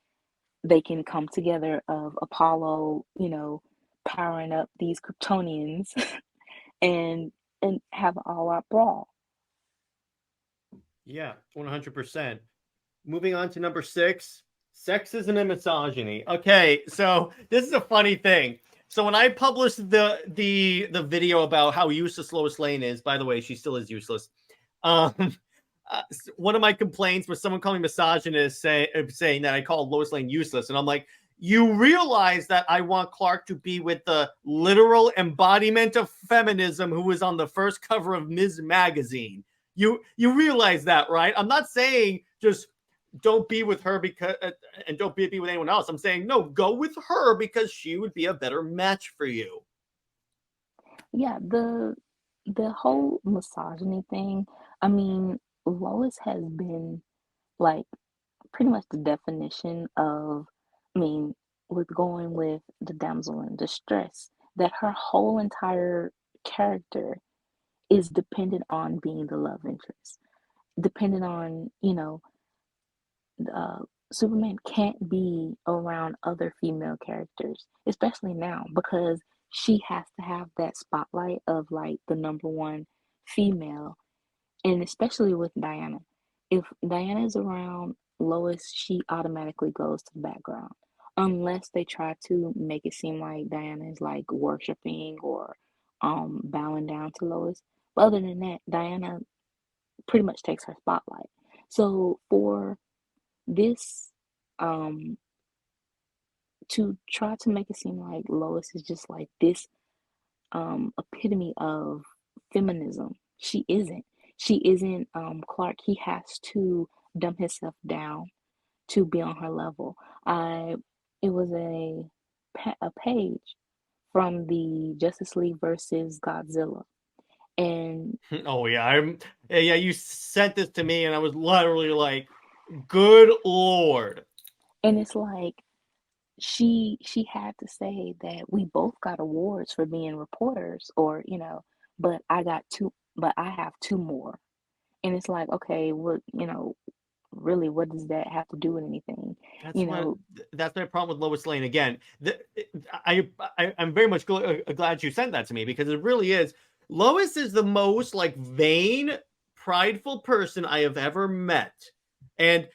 they can come together of Apollo, powering up these Kryptonians and have an all-out brawl. Yeah, 100%. Moving on to number 6, sexism and misogyny. Okay, so this is a funny thing. So when I published the video about how useless Lois Lane is, by the way, she still is useless. Um, one of my complaints was someone calling me misogynist, saying that I called Lois Lane useless, and I'm like, you realize that I want Clark to be with the literal embodiment of feminism who was on the first cover of Ms. Magazine. You realize that, right? I'm not saying just don't be with her because and don't be with anyone else. I'm saying no, go with her because she would be a better match for you. Yeah, the whole misogyny thing, I mean, Lois has been like pretty much the definition of, I mean, with going with the damsel in distress, that her whole entire character is dependent on being the love interest, dependent on, uh, Superman can't be around other female characters, especially now, because she has to have that spotlight of like the number one female, and especially with Diana. If Diana is around Lois, she automatically goes to the background, unless they try to make it seem like Diana is like worshiping or bowing down to Lois. But other than that, Diana pretty much takes her spotlight. So for this, um to try to make it seem like Lois is just like this epitome of feminism, she isn't. She isn't Clark. He has to dumb himself down to be on her level. I It was a page from the Justice League versus Godzilla, and Oh yeah, you sent this to me and I was literally like, good Lord. it's like she had to say that we both got awards for being reporters, or but I have two more. And it's like, okay, what, really, what does that have to do with anything? That's you what know that's my problem with Lois Lane again. I'm very much glad you sent that to me, because it really is. Lois is the most like vain, prideful person I have ever met. And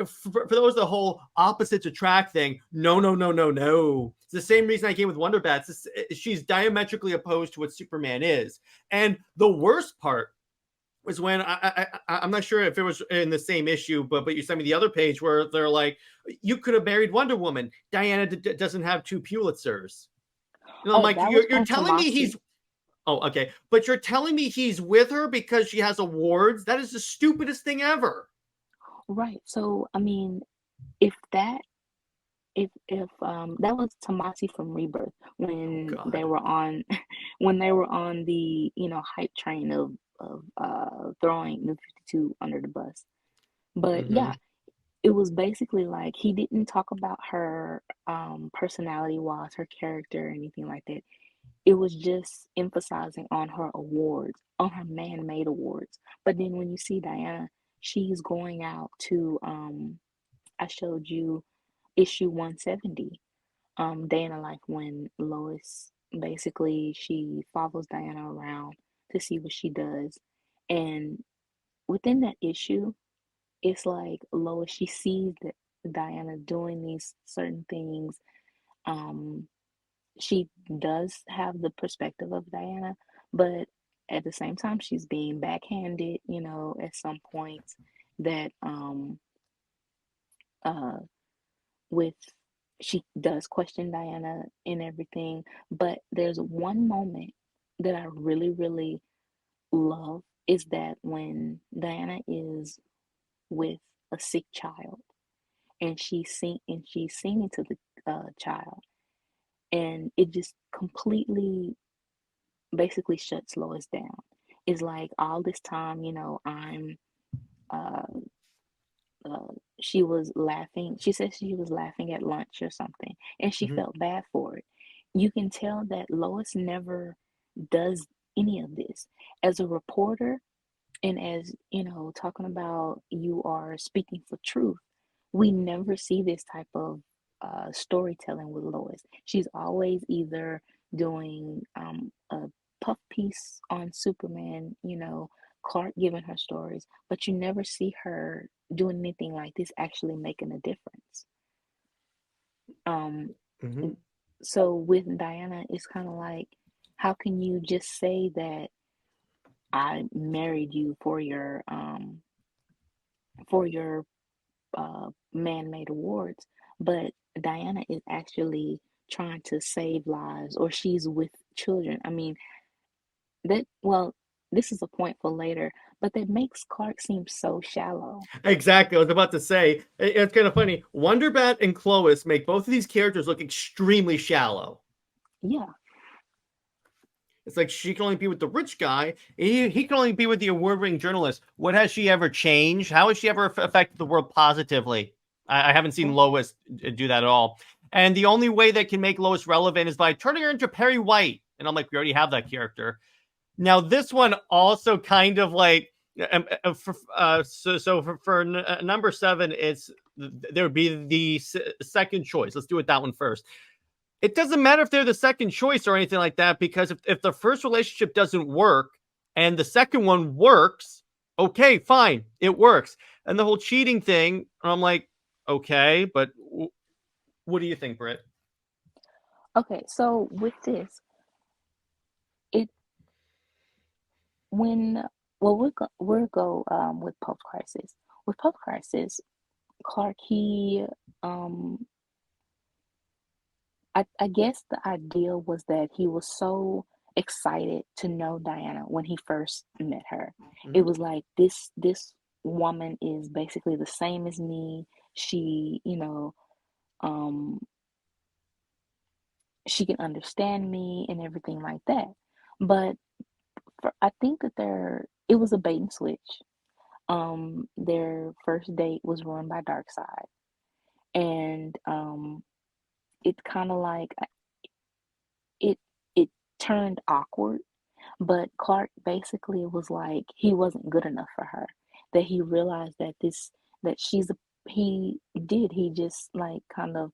for those, the whole opposites attract thing, no. It's the same reason I came with Wonder Bats. She's diametrically opposed to what Superman is. And the worst part was when I'm not sure if it was in the same issue, but you sent me the other page where they're like, you could have married Wonder Woman. Diana doesn't have 2 Pulitzers. I'm like, that was you're from telling me Tomasi. he's okay, but you're telling me he's with her because she has awards? That is the stupidest thing ever. Right. So I mean, if that if that was Tomasi from Rebirth, when they God. were on when they were on the hype train of throwing New 52 under the bus. But Mm-hmm. yeah, it was basically like he didn't talk about her personality wise, her character, or anything like that. It was just emphasizing on her awards, on her man-made awards. But then when you see Diana, she's going out to I showed you issue 170, Day in a Life, when Lois basically she follows Diana around to see what she does. And within that issue, it's like Lois, she sees that Diana doing these certain things. Um, she does have the perspective of Diana, but at the same time, she's being backhanded, at some points that uh with she does question Diana and everything. But there's one moment that I really, really love, is that when Diana is with a sick child, and she's singing to the child, and it just completely basically shuts Lois down. It's like all this time, I'm uh, uh she was laughing. She said she was laughing at lunch or something, and she Mm-hmm. felt bad for it. You can tell that Lois never does any of this. As a reporter, and as talking about, you are speaking for truth, we never see this type of storytelling with Lois. She's always either doing a puff piece on Superman, Clark giving her stories, but you never see her doing anything like this, actually making a difference. Um, Mm-hmm. so with Diana, it's kind of like, how can you just say that I married you for your man-made awards, but Diana is actually trying to save lives, or she's with children. I mean, this is a point for later, but that makes Clark seem so shallow. Exactly. I was about to say, it's kind of funny. Wonder Bat and Clois make both of these characters look extremely shallow. Yeah. It's like she can only be with the rich guy. He can only be with the award-winning journalist. What has she ever changed? How has she ever affected the world positively? I haven't seen Right. Lois do that at all. And the only way that can make Lois relevant is by turning her into Perry White. And I'm like, we already have that character. Now, this one also kind of like, so for number 7, there would be the second choice. Let's do it that one first. It doesn't matter if they're the second choice or anything like that, because if the first relationship doesn't work and the second one works, okay, fine, it works. And the whole cheating thing, I'm like, okay, but what do you think, Britt? Okay, so with this, it when well we'll go with post crisis. With post crisis, Clark, he I guess the idea was that he was so excited to know Diana when he first met her. It was like this woman is basically the same as me. She, um she can understand me and everything like that. But I think that it was a bait and switch. Their first date was ruined by Dark Side, and it kind of like it it turned awkward. But Clark basically was like he wasn't good enough for her. That he realized that he just like kind of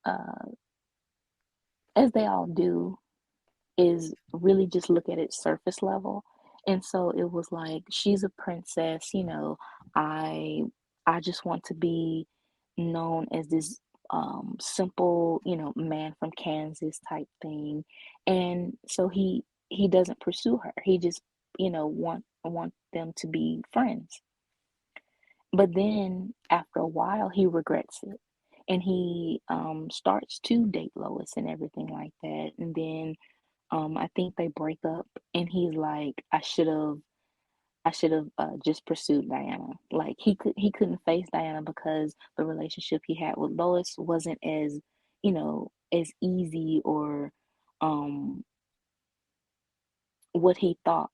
uh as they all do is really just look at it surface level. And so it was like she's a princess, I I just want to be known as this simple, man from Kansas type thing. And so he doesn't pursue her. He just, want them to be friends. But then after a while he regrets it. And he starts to date Lois and everything like that. And then I think they break up, and he's like, I should have just pursued Diana. Like he couldn't face Diana because the relationship he had with Lois wasn't as easy or um what he thought,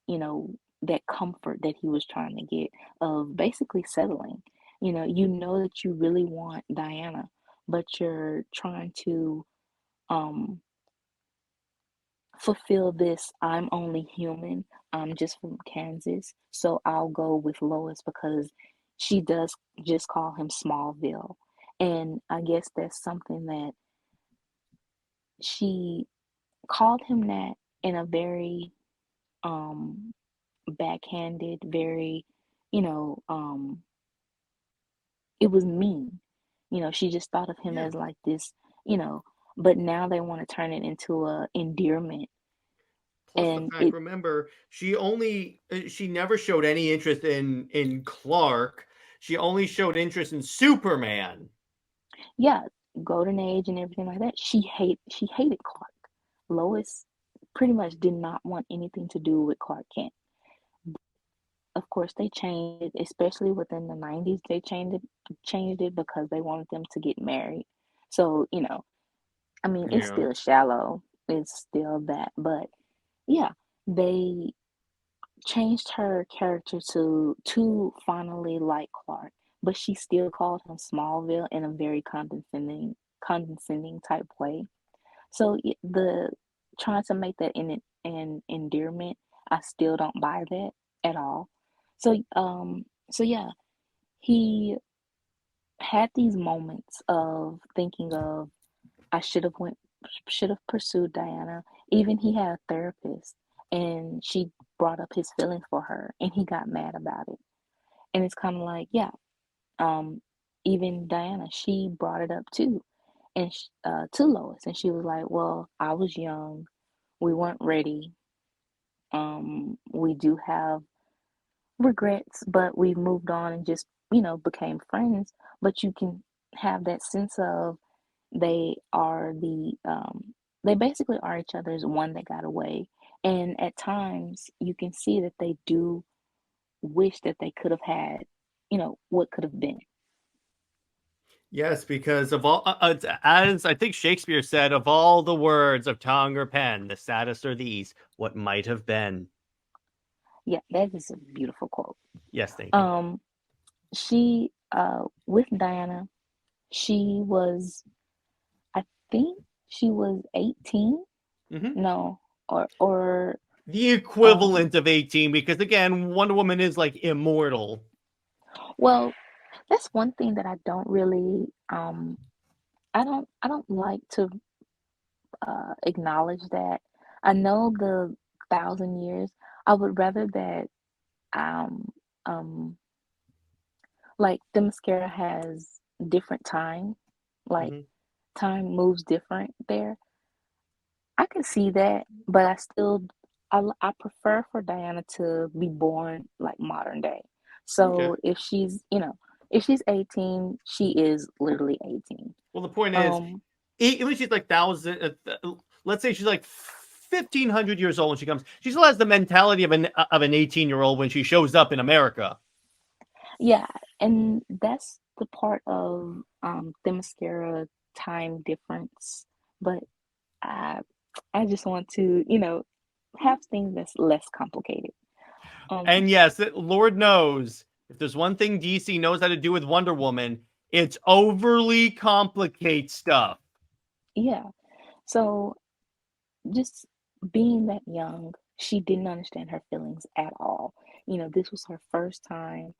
that comfort that he was trying to get of basically settling. You know that you really want Diana, but you're trying to um fulfill this I'm only human. I'm just from Kansas. So I'll go with Lois because she does just call him Smallville. And I guess that's something that she called him that in a very um backhanded, very, you know, um it was mean. She just thought of him Yeah. as like this, you know, but now they want to turn it into a endearment. Plus the And fact, remember, she never showed any interest in Clark. She only showed interest in Superman. yeah, golden age and everything like that. She hated Clark. Lois pretty much did not want anything to do with Clark Kent. Of course, they changed it, especially within the 90s. They changed it because they wanted them to get married. So, I mean, it's Yeah. still shallow. It's still that, but yeah, they changed her character to finally like Clark, but she still called him Smallville in a very condescending type way. So the trying to make that in an endearment, I still don't buy that at all. So yeah, he had these moments of thinking of I should have pursued Diana. Even he had a therapist and she brought up his feelings for her and he got mad about it. And it's kind of like, yeah, um, even Diana, she brought it up too, and to Lois, and she was like, "Well, I was young, we weren't ready. We do have regrets, but we moved on and just became friends. But you can have that sense of they are they basically are each other's one that got away, and at times you can see that they do wish that they could have had, what could have been." Yes, because of all, as I think Shakespeare said, of all the words of tongue or pen, the saddest are these, what might have been. Yeah, that is a beautiful quote. Yes, thank you. Um, she with Diana, she was, I think she was 18. Hmm. No. or The um equivalent of 18, because again, Wonder Woman is like immortal. well, that's one thing that I don't really I don't like to acknowledge that. I know the 1,000 years. I would rather that um um like the mascara has different time, like Hmm. time moves different there. I can see that, but I prefer for Diana to be born like modern day. Okay. So if she's 18, she is literally 18. Well, the point is, Um, even if she's like thousand, let's say she's like 1,500 years old when she comes, she still has the mentality of an 18-year-old when she shows up in America. yeah, and that's the part of the mascara time difference. But I I just want to, have things that's less complicated. Um, And yes, Lord knows if there's one thing DC knows how to do with Wonder Woman, it's overly complicate stuff. yeah. So just being that young, she didn't understand her feelings at all. This was her first time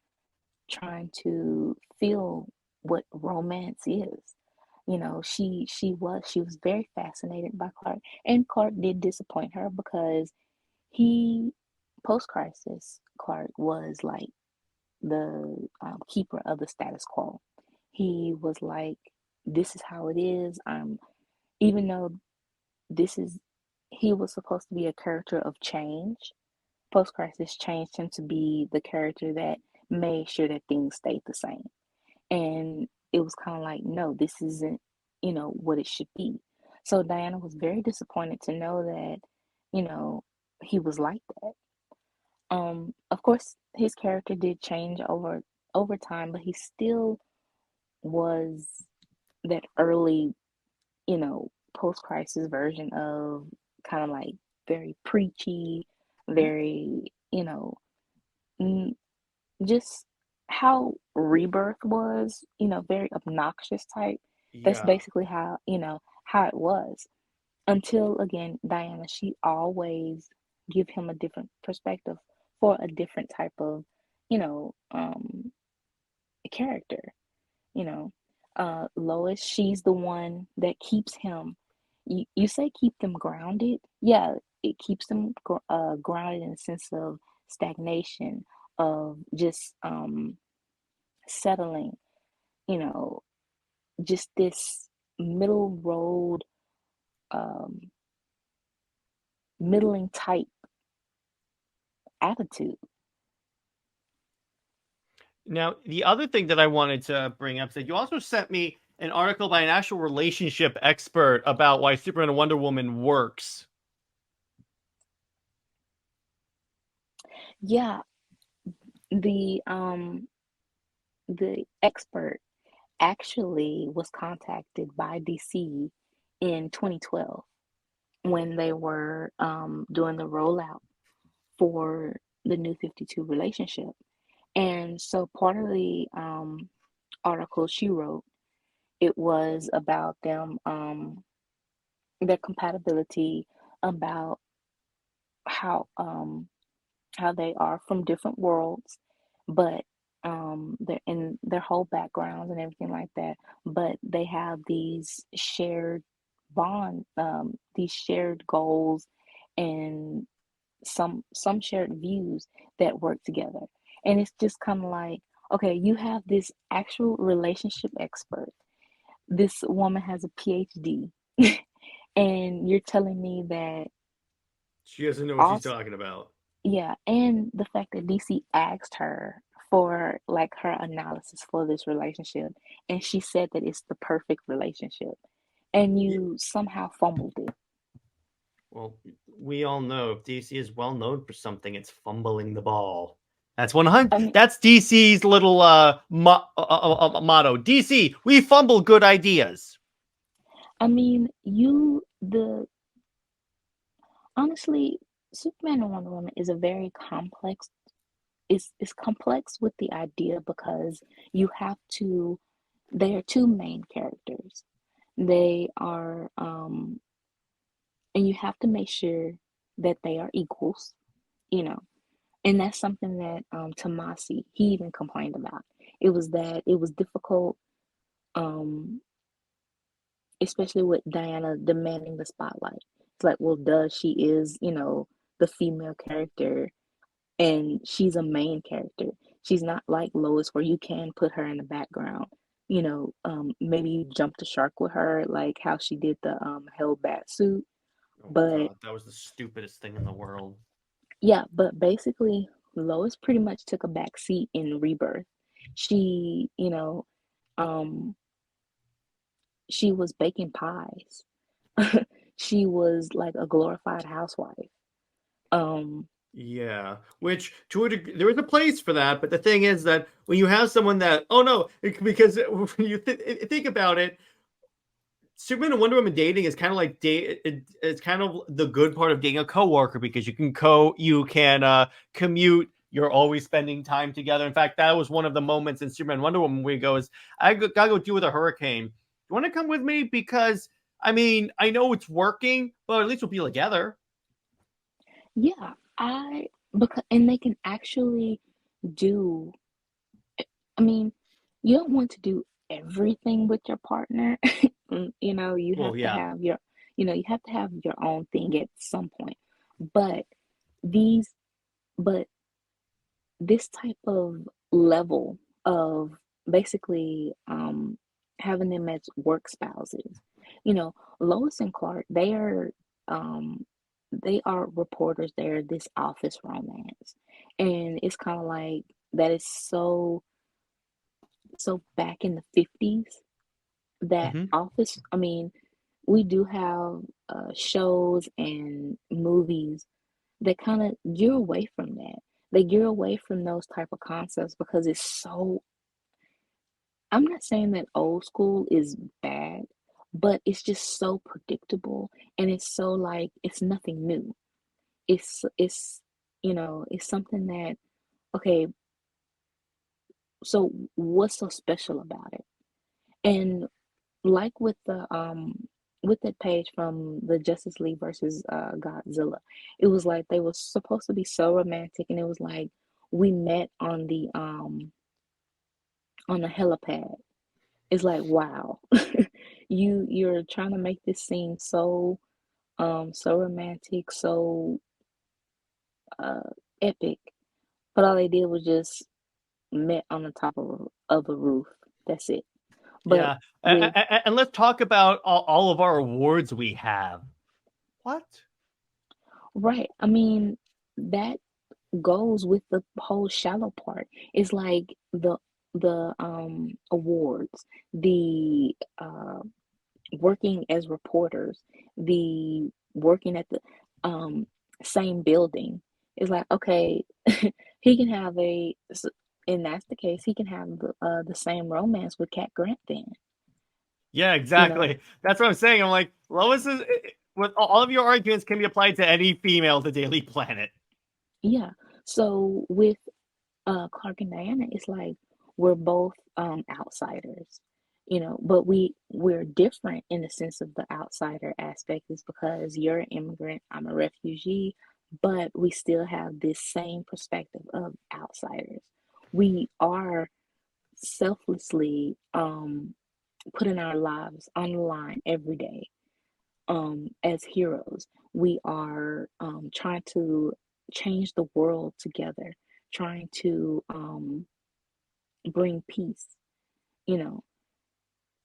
trying to feel what romance is. She was very fascinated by Clark, and Clark did disappoint her because he post crisis Clark was like the keeper of the status quo. He was like, "This is how it is." Even though this is he was supposed to be a character of change. Post crisis changed him to be the character that made sure that things stayed the same. And it was kind of like, no, this isn't, what it should be. So Diana was very disappointed to know that, you know, he was like that. Of course, his character did change over time, but he still was that early, post crisis version of kind of like very preachy, very, just how Rebirth was, very obnoxious type. That's Yeah. basically how it was. Until again, Diana, she always give him a different perspective for a different type of, you know, um, character. You know, Lois, she's the one that keeps him. You say keep them grounded. Yeah, it keeps them grounded in a sense of stagnation, of just settling, you know, just this middle road, um, middling type attitude. Now, the other thing that I wanted to bring up is that you also sent me an article by an actual relationship expert about why Superman and Wonder Woman works. Yeah, the the expert actually was contacted by DC in 2012 when they were doing the rollout for the new 52 relationship. And so part of the article she wrote, it was about them, their compatibility, about how um, how they are from different worlds, but they're in their whole backgrounds and everything like that. But they have these shared these shared goals, and some shared views that work together. And it's just kind of like, okay, you have this actual relationship expert. This woman has a PhD, and you're telling me that She doesn't know what she's also, talking about. yeah, and the fact that DC asked her for like her analysis for this relationship, and she said that it's the perfect relationship, and Yeah. you somehow fumbled it. Well, we all know if DC is well known for something, it's fumbling the ball. That's 100. I mean, That's DC's little motto. DC, we fumble good ideas. you the honestly, Superman and Wonder Woman is a very complex. It's complex with the idea because you have to. They are two main characters. They are, and you have to make sure. that they are equals, you know. And that's something that Tomasi, he even complained about. It was that it was difficult, um, especially with Diana demanding the spotlight. It's like, well, duh, she is, the female character and she's a main character. She's not like Lois where you can put her in the background. Maybe jump the shark with her, like how she did the held bat suit. Oh But god, that was the stupidest thing in the world. yeah, but basically Lois pretty much took a back seat in Rebirth. She, um, she was baking pies. She was like a glorified housewife. Um, Yeah, which to a degree, there is a place for that, but the thing is that when you have someone that, oh no, because when you think about it, Superman and Wonder Woman dating is kind of like it's kind of the good part of dating a coworker because you can commute. You're always spending time together. In fact, that was one of the moments in Superman and Wonder Woman where he goes, gotta go deal with a hurricane. You want to come with me? Because I mean, I know it's working, but at least we'll be together. yeah, because and they can actually do. I mean, you don't want to do everything with your partner. You Well, have to yeah. have you have to have your own thing at some point. But these, but this type of level of basically having them as work spouses, Lois and Clark, um, they are reporters. They're this office romance, and it's kind of like that is so back in the 50s that Hmm. office, I mean, we do have shows and movies that kind of gear away from that. They gear away from those type of concepts because it's so, I'm not saying that old school is bad, but it's just so predictable and it's so like it's nothing new. It's it's something that, okay, so what's so special about it? And like with that page from the Justice League versus Godzilla, it was like they were supposed to be so romantic, and it was like we met on the helipad. It's like, wow, you're trying to make this seem so romantic, so uh epic, but all they did was just met on the top of a roof. That's it. But Yeah, with and let's talk about all of our awards we have. What? right, I mean that goes with the whole shallow part. It's like the awards, the working as reporters, the working at the um same building. It's like, okay, he can have and that's the case, he can have the same romance with Cat Grant then, Yeah, you know. exactly. That's what I'm saying. I'm like, Lois is with all of your arguments can be applied to any female the Daily Planet. Yeah. So with Clark and Diana, it's like we're both outsiders, but we're different in the sense of the outsider aspect is because you're an immigrant, I'm a refugee, but we still have this same perspective of outsiders. We are selflessly putting our lives on the line every day as heroes. We are trying to change the world together, trying to bring peace. You know,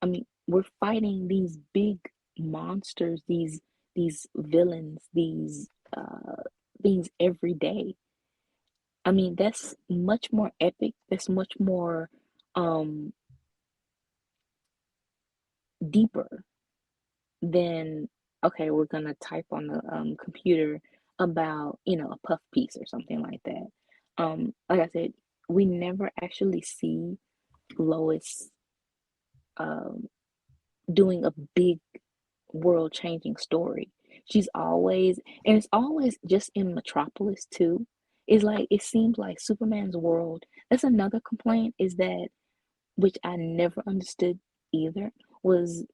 I mean, we're fighting these big monsters, these villains, these things every day. I mean, that's much more epic. That's much more um, deeper than, okay, we're gonna type on the computer about a puff piece or something like that. Like I said, we never actually see Lois um, doing a big world changing story. She's always, and it's always just in Metropolis too. It's like it seems like Superman's world. That's another complaint is that, which I never understood either, was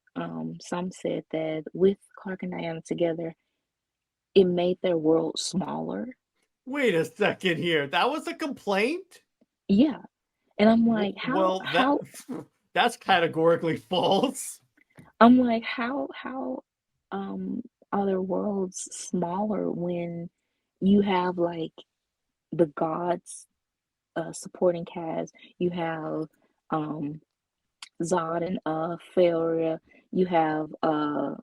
some said that with Clark and Diana together, it made their world smaller. Wait a second here. That was a complaint? Yeah. And I'm like, Well, that's categorically false. I'm like, how are their worlds smaller when you have like the gods supporting cast, you have um Zod and Failure, you have uh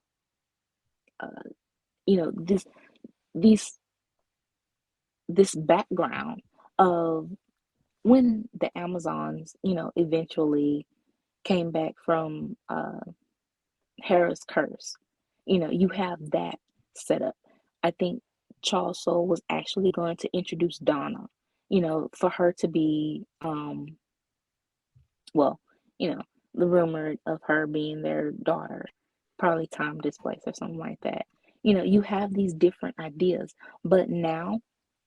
you know these this background of when the Amazons, eventually came back from Hera's curse. You have that set up. I think Charles Soule was actually going to introduce Donna, for her to be, well, you know, the rumor of her being their daughter, probably time displaced or something like that. You have these different ideas, but now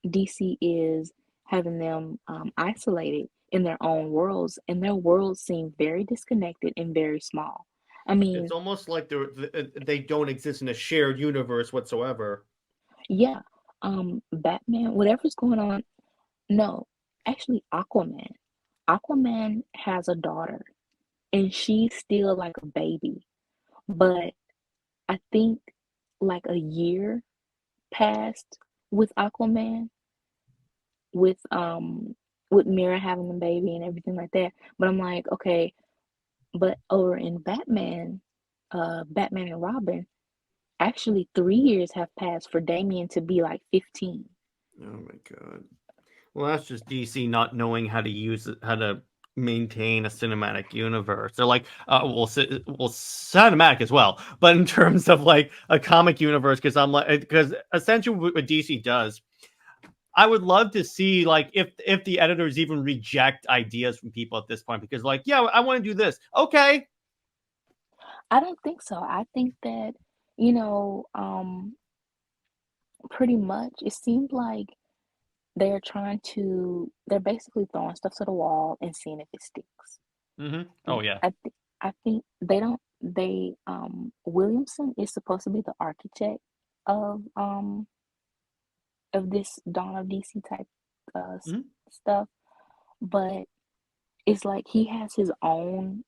DC is having them isolated in their own worlds, and their worlds seem very disconnected and very small. I It's mean, almost like they don't exist in a shared universe whatsoever. yeah, Batman, whatever's going on, no, actually, Aquaman. Aquaman has a daughter, and she's still like a baby, but I think like a year passed with Aquaman, with Mira having the baby and everything like that. But I'm like, okay, but over in Batman, Batman and Robin, actually 3 years have passed for Damian to be like 15. Oh my god. Well, that's just DC not knowing how to how to maintain a cinematic universe. They're like, well, cinematic as well, but in terms of like a comic universe, because essentially what DC does, I would love to see like if the editors even reject ideas from people at this point, because like, yeah, I want to do this. Okay. I don't think so. I think that, you know, pretty much it seems like they're basically throwing stuff to the wall and seeing if it sticks. Oh yeah. I think they don't Williamson is supposed to be the architect of this Dawn of DC type Mhm. stuff, but it's like he has his own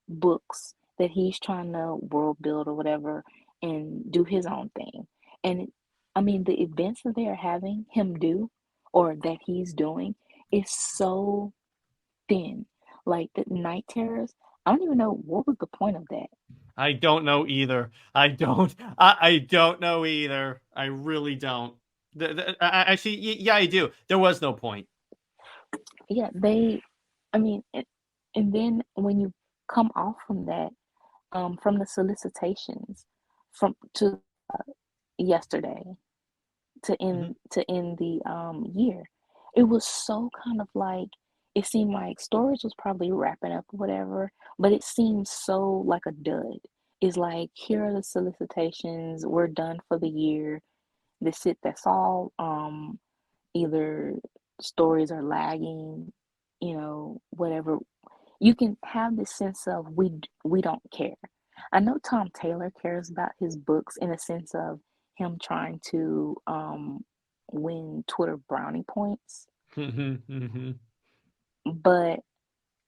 books that he's trying to world build or whatever and do his own thing. And I mean, the events that they are having him do or that he's doing is so thin. Like the night terrors, I don't even know what was the point of that. I don't know either. I don't know either. I really don't. Actually, yeah, I do. There was no point. Yeah, I mean, and then when you come off from that, from the solicitations from to yesterday Mhm. to end the year, it was so kind of like it seemed like storage was probably wrapping up or whatever, but it seemed so like a dud. It's like here are the solicitations, we're done for the year. That's all. Either stories are lagging, whatever. You can have this sense of we don't care. I know Tom Taylor cares about his books in a sense of him trying to win Twitter brownie points, Mhm. but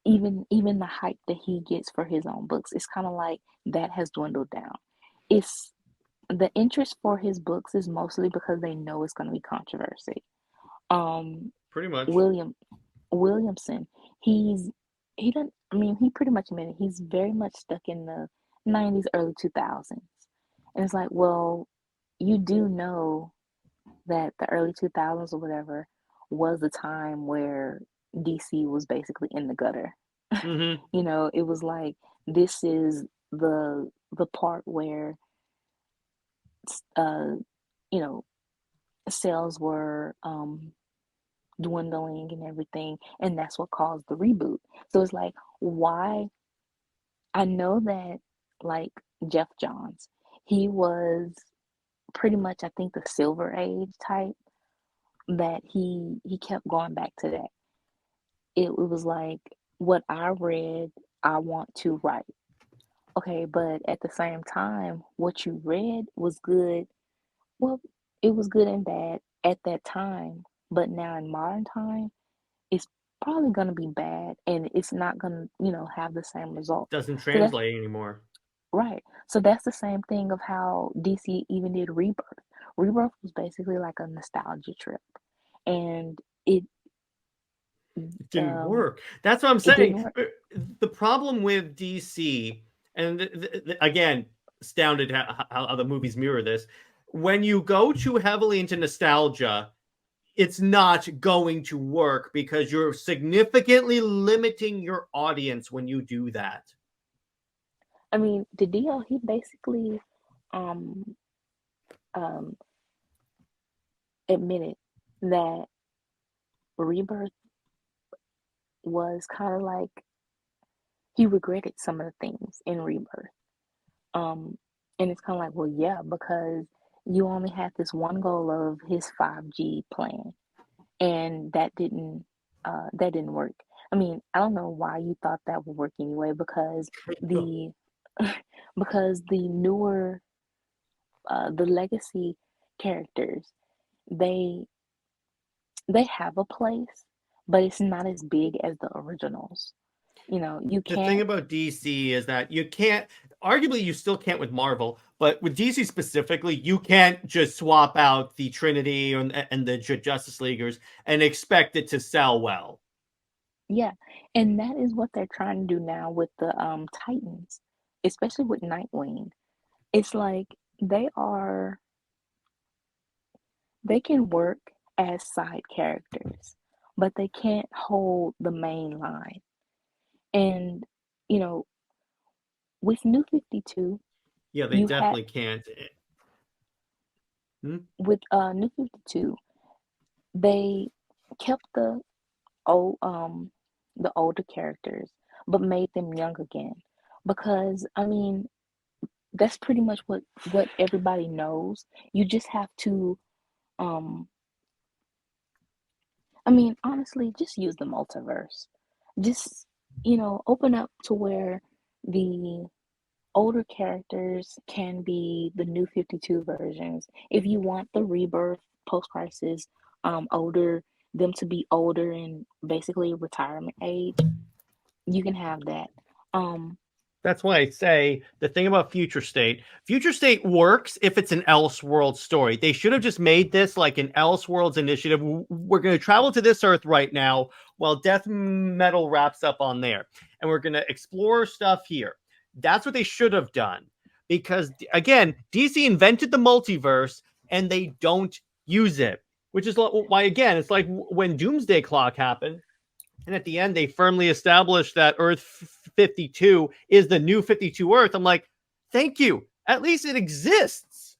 even the hype that he gets for his own books, it's kind of like that has dwindled down. It's the interest for his books is mostly because they know it's going to be controversy. Um, Pretty much. William Williamson, he's he doesn't. I mean, he pretty much admitted he's very much stuck in the '90s, early 2000s, and it's like, well, you do know that the early 2000s or whatever was the time where DC was basically in the gutter. Mhm. It was like this is the part where uh you know sales were dwindling and everything, and that's what caused the reboot. So it's like, why? I know that like Jeff Johns, he was pretty much, I think, the Silver Age type, that he kept going back to that. It was like, what I read I want to write. Okay, but at the same time, what you read was good. Well, it was good and bad at that time, but now in modern time, it's probably gonna be bad, and it's not gonna, have the same result. Doesn't So that's translate anymore. right. So that's the same thing of how DC even did Rebirth. Rebirth was basically like a nostalgia trip, and it It didn't um work. That's what I'm it didn't saying. work. The problem with DC, and again, astounded how the movies mirror this. When you go too heavily into nostalgia, it's not going to work because you're significantly limiting your audience when you do that. I mean, the deal he basically um um admitted that Rebirth was kind of like he regretted some of the things in Rebirth. Um, and it's kind of like, well, yeah, because you only had this one goal of his 5G plan, and that didn't work. I mean, I don't know why you thought that would work anyway, because the because the newer the legacy characters, they they have a place, but it's not as big as the originals. You The thing can't. about DC is that you can't, arguably, you still can't with Marvel, but with DC specifically, you can't just swap out the Trinity and the Justice Leaguers and expect it to sell well. Yeah, and that is what they're trying to do now with the Titans, especially with Nightwing. It's like they can work as side characters, but they can't hold the main line. And you know, with New 52, Yeah, they you had definitely can't. Hmm? with New 52, they kept old the older characters, but made them young again. Because I mean, that's pretty much what everybody knows. You just have to um I mean, honestly, just use the multiverse. Just, open up to where the older characters can be the new 52 versions. If you want the rebirth post crisis, older them to be older and basically retirement age, you can have that. Um, That's why I say the thing about Future State works if it's an Elseworld story. They should have just made this like an Elseworlds initiative. We're going to travel to this Earth right now while Death Metal wraps up on there. And we're going to explore stuff here. That's what they should have done. Because, again, DC invented the multiverse and they don't use it. Which is why, again, it's like when Doomsday Clock happened. And at the end, they firmly established that Earth 52 is the new 52 Earth. I'm like, thank you. At least it exists.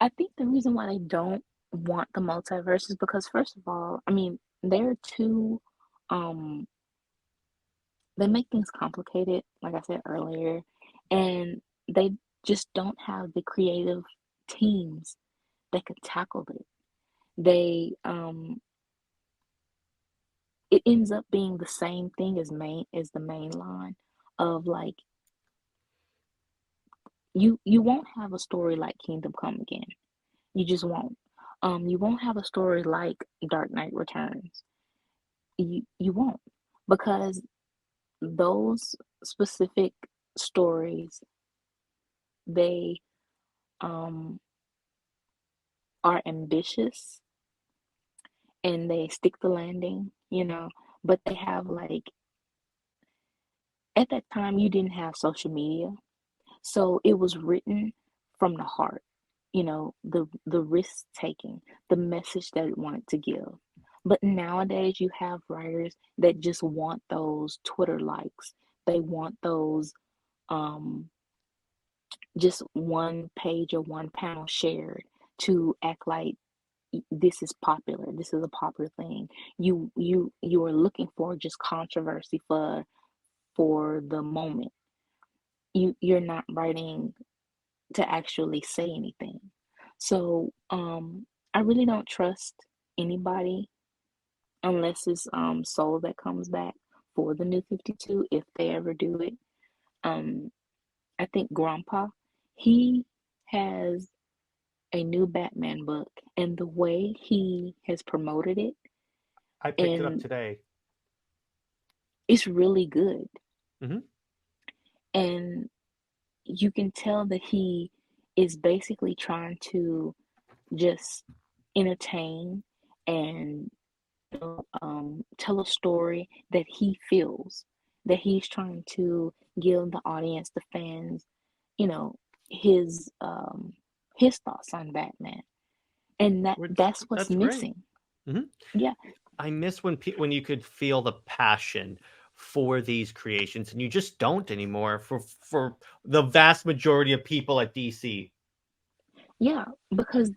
I think the reason why they don't want the multiverse is because, first of all, I mean, they're too um they make things complicated, like I said earlier, and they just don't have the creative teams that could tackle it. They It ends up being the same thing as the main line of like you won't have a story like Kingdom Come Again. You just won't. You won't have a story like Dark Knight Returns. You won't, because those specific stories, they um are ambitious and they stick the landing, but they have like at that time you didn't have social media. So it was written from the heart, the risk taking, the message that it wanted to give. But nowadays you have writers that just want those Twitter likes. They want those um just one page or one panel shared to act like this is popular. This is a popular thing. You are looking for just controversy for the moment. You're not writing to actually say anything. So I really don't trust anybody unless it's Soul that comes back for the new 52, if they ever do it. Um I think Grandpa, he has a new Batman book, and the way he has promoted it, I picked it up and today. it's really good. Mhm. And you can tell that he is basically trying to just entertain and tell a story that he feels, that he's trying to give the audience, the fans, you know, his um his thoughts on Batman, and that's what's That's great. missing. Mhm. Yeah, I miss when you could feel the passion for these creations, and you just don't anymore for the vast majority of people at DC. yeah, because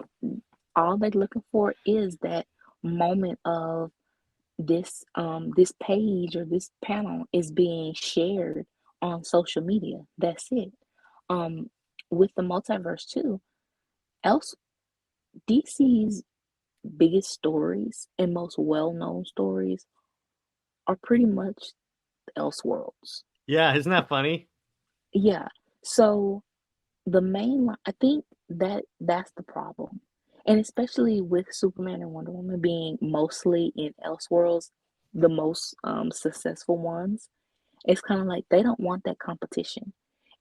all they're looking for is that moment of this page or this panel is being shared on social media. That's it. Um, with the multiverse too, else DC's biggest stories and most well-known stories are pretty much Elseworlds. Yeah, isn't that funny? Yeah. So the main line, I think that's the problem. And especially with Superman and Wonder Woman being mostly in Elseworlds, the most successful ones, it's kind of like they don't want that competition.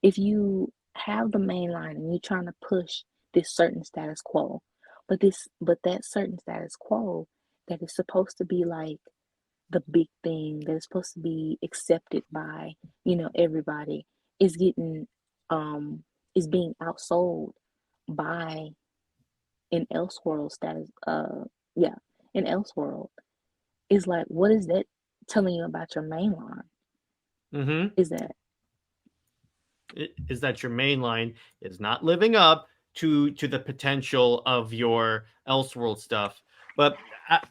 If you have the main line and you're trying to push this certain status quo, but that certain status quo that is supposed to be like the big thing that is supposed to be accepted by, everybody, is getting is being outsold by an Elseworld status yeah, an Elseworld. Is like, what is that telling you about your main line? Mm-hmm. Is that Is that your main line is not living up to the potential of your Elseworld stuff? But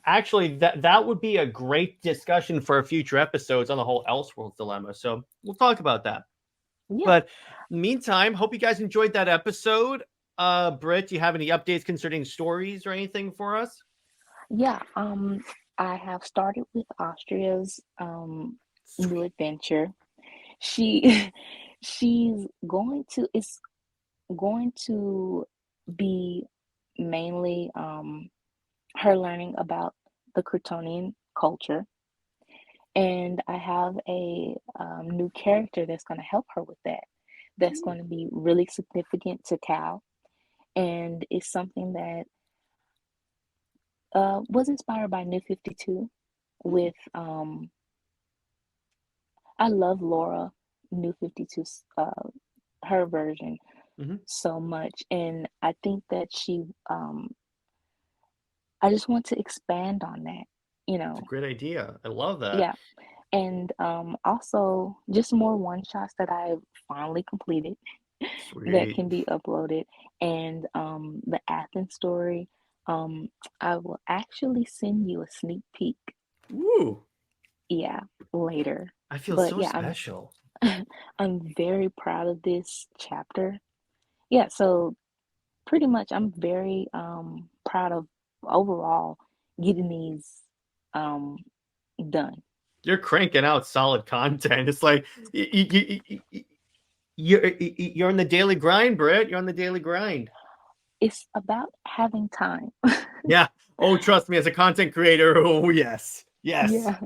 actually, that would be a great discussion for future episodes on the whole Elseworlds dilemma. So we'll talk about that. yeah. But meantime, hope you guys enjoyed that episode. Britt, do you have any updates concerning stories or anything for us? Yeah, I have started with Austria's new adventure. She she's going to it's going to be mainly her learning about the Kryptonian culture, and I have a new character that's going to help her with that. That's going to be really significant to Cal, and it's something that was inspired by New 52 with I love Laura New 52's her version Mm-hmm. so much, and I think that I just want to expand on that, you It's a know. great idea. I love that. Yeah. And also just more one shots that I've finally completed that Sweet. can be uploaded, and the Athens story. I will actually send you a sneak peek, Woo! yeah, later. I feel But so yeah, special. I'm very proud of this chapter. Yeah, so pretty much I'm very proud of overall getting these um done. You're cranking out solid content. It's like you're on the daily grind, Britt. You're on the daily grind. It's about having time. Yeah. Oh, trust me, as a content creator. Oh, yes, yes. Yeah.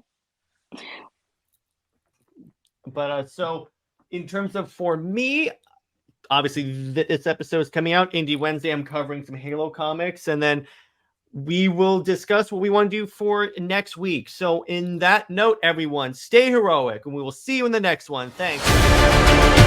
But so, in terms of for me, obviously this episode is coming out Indie Wednesday. I'm covering some Halo comics, and then we will discuss what we want to do for next week. So, in that note, everyone, stay heroic, and we will see you in the next one. Thanks.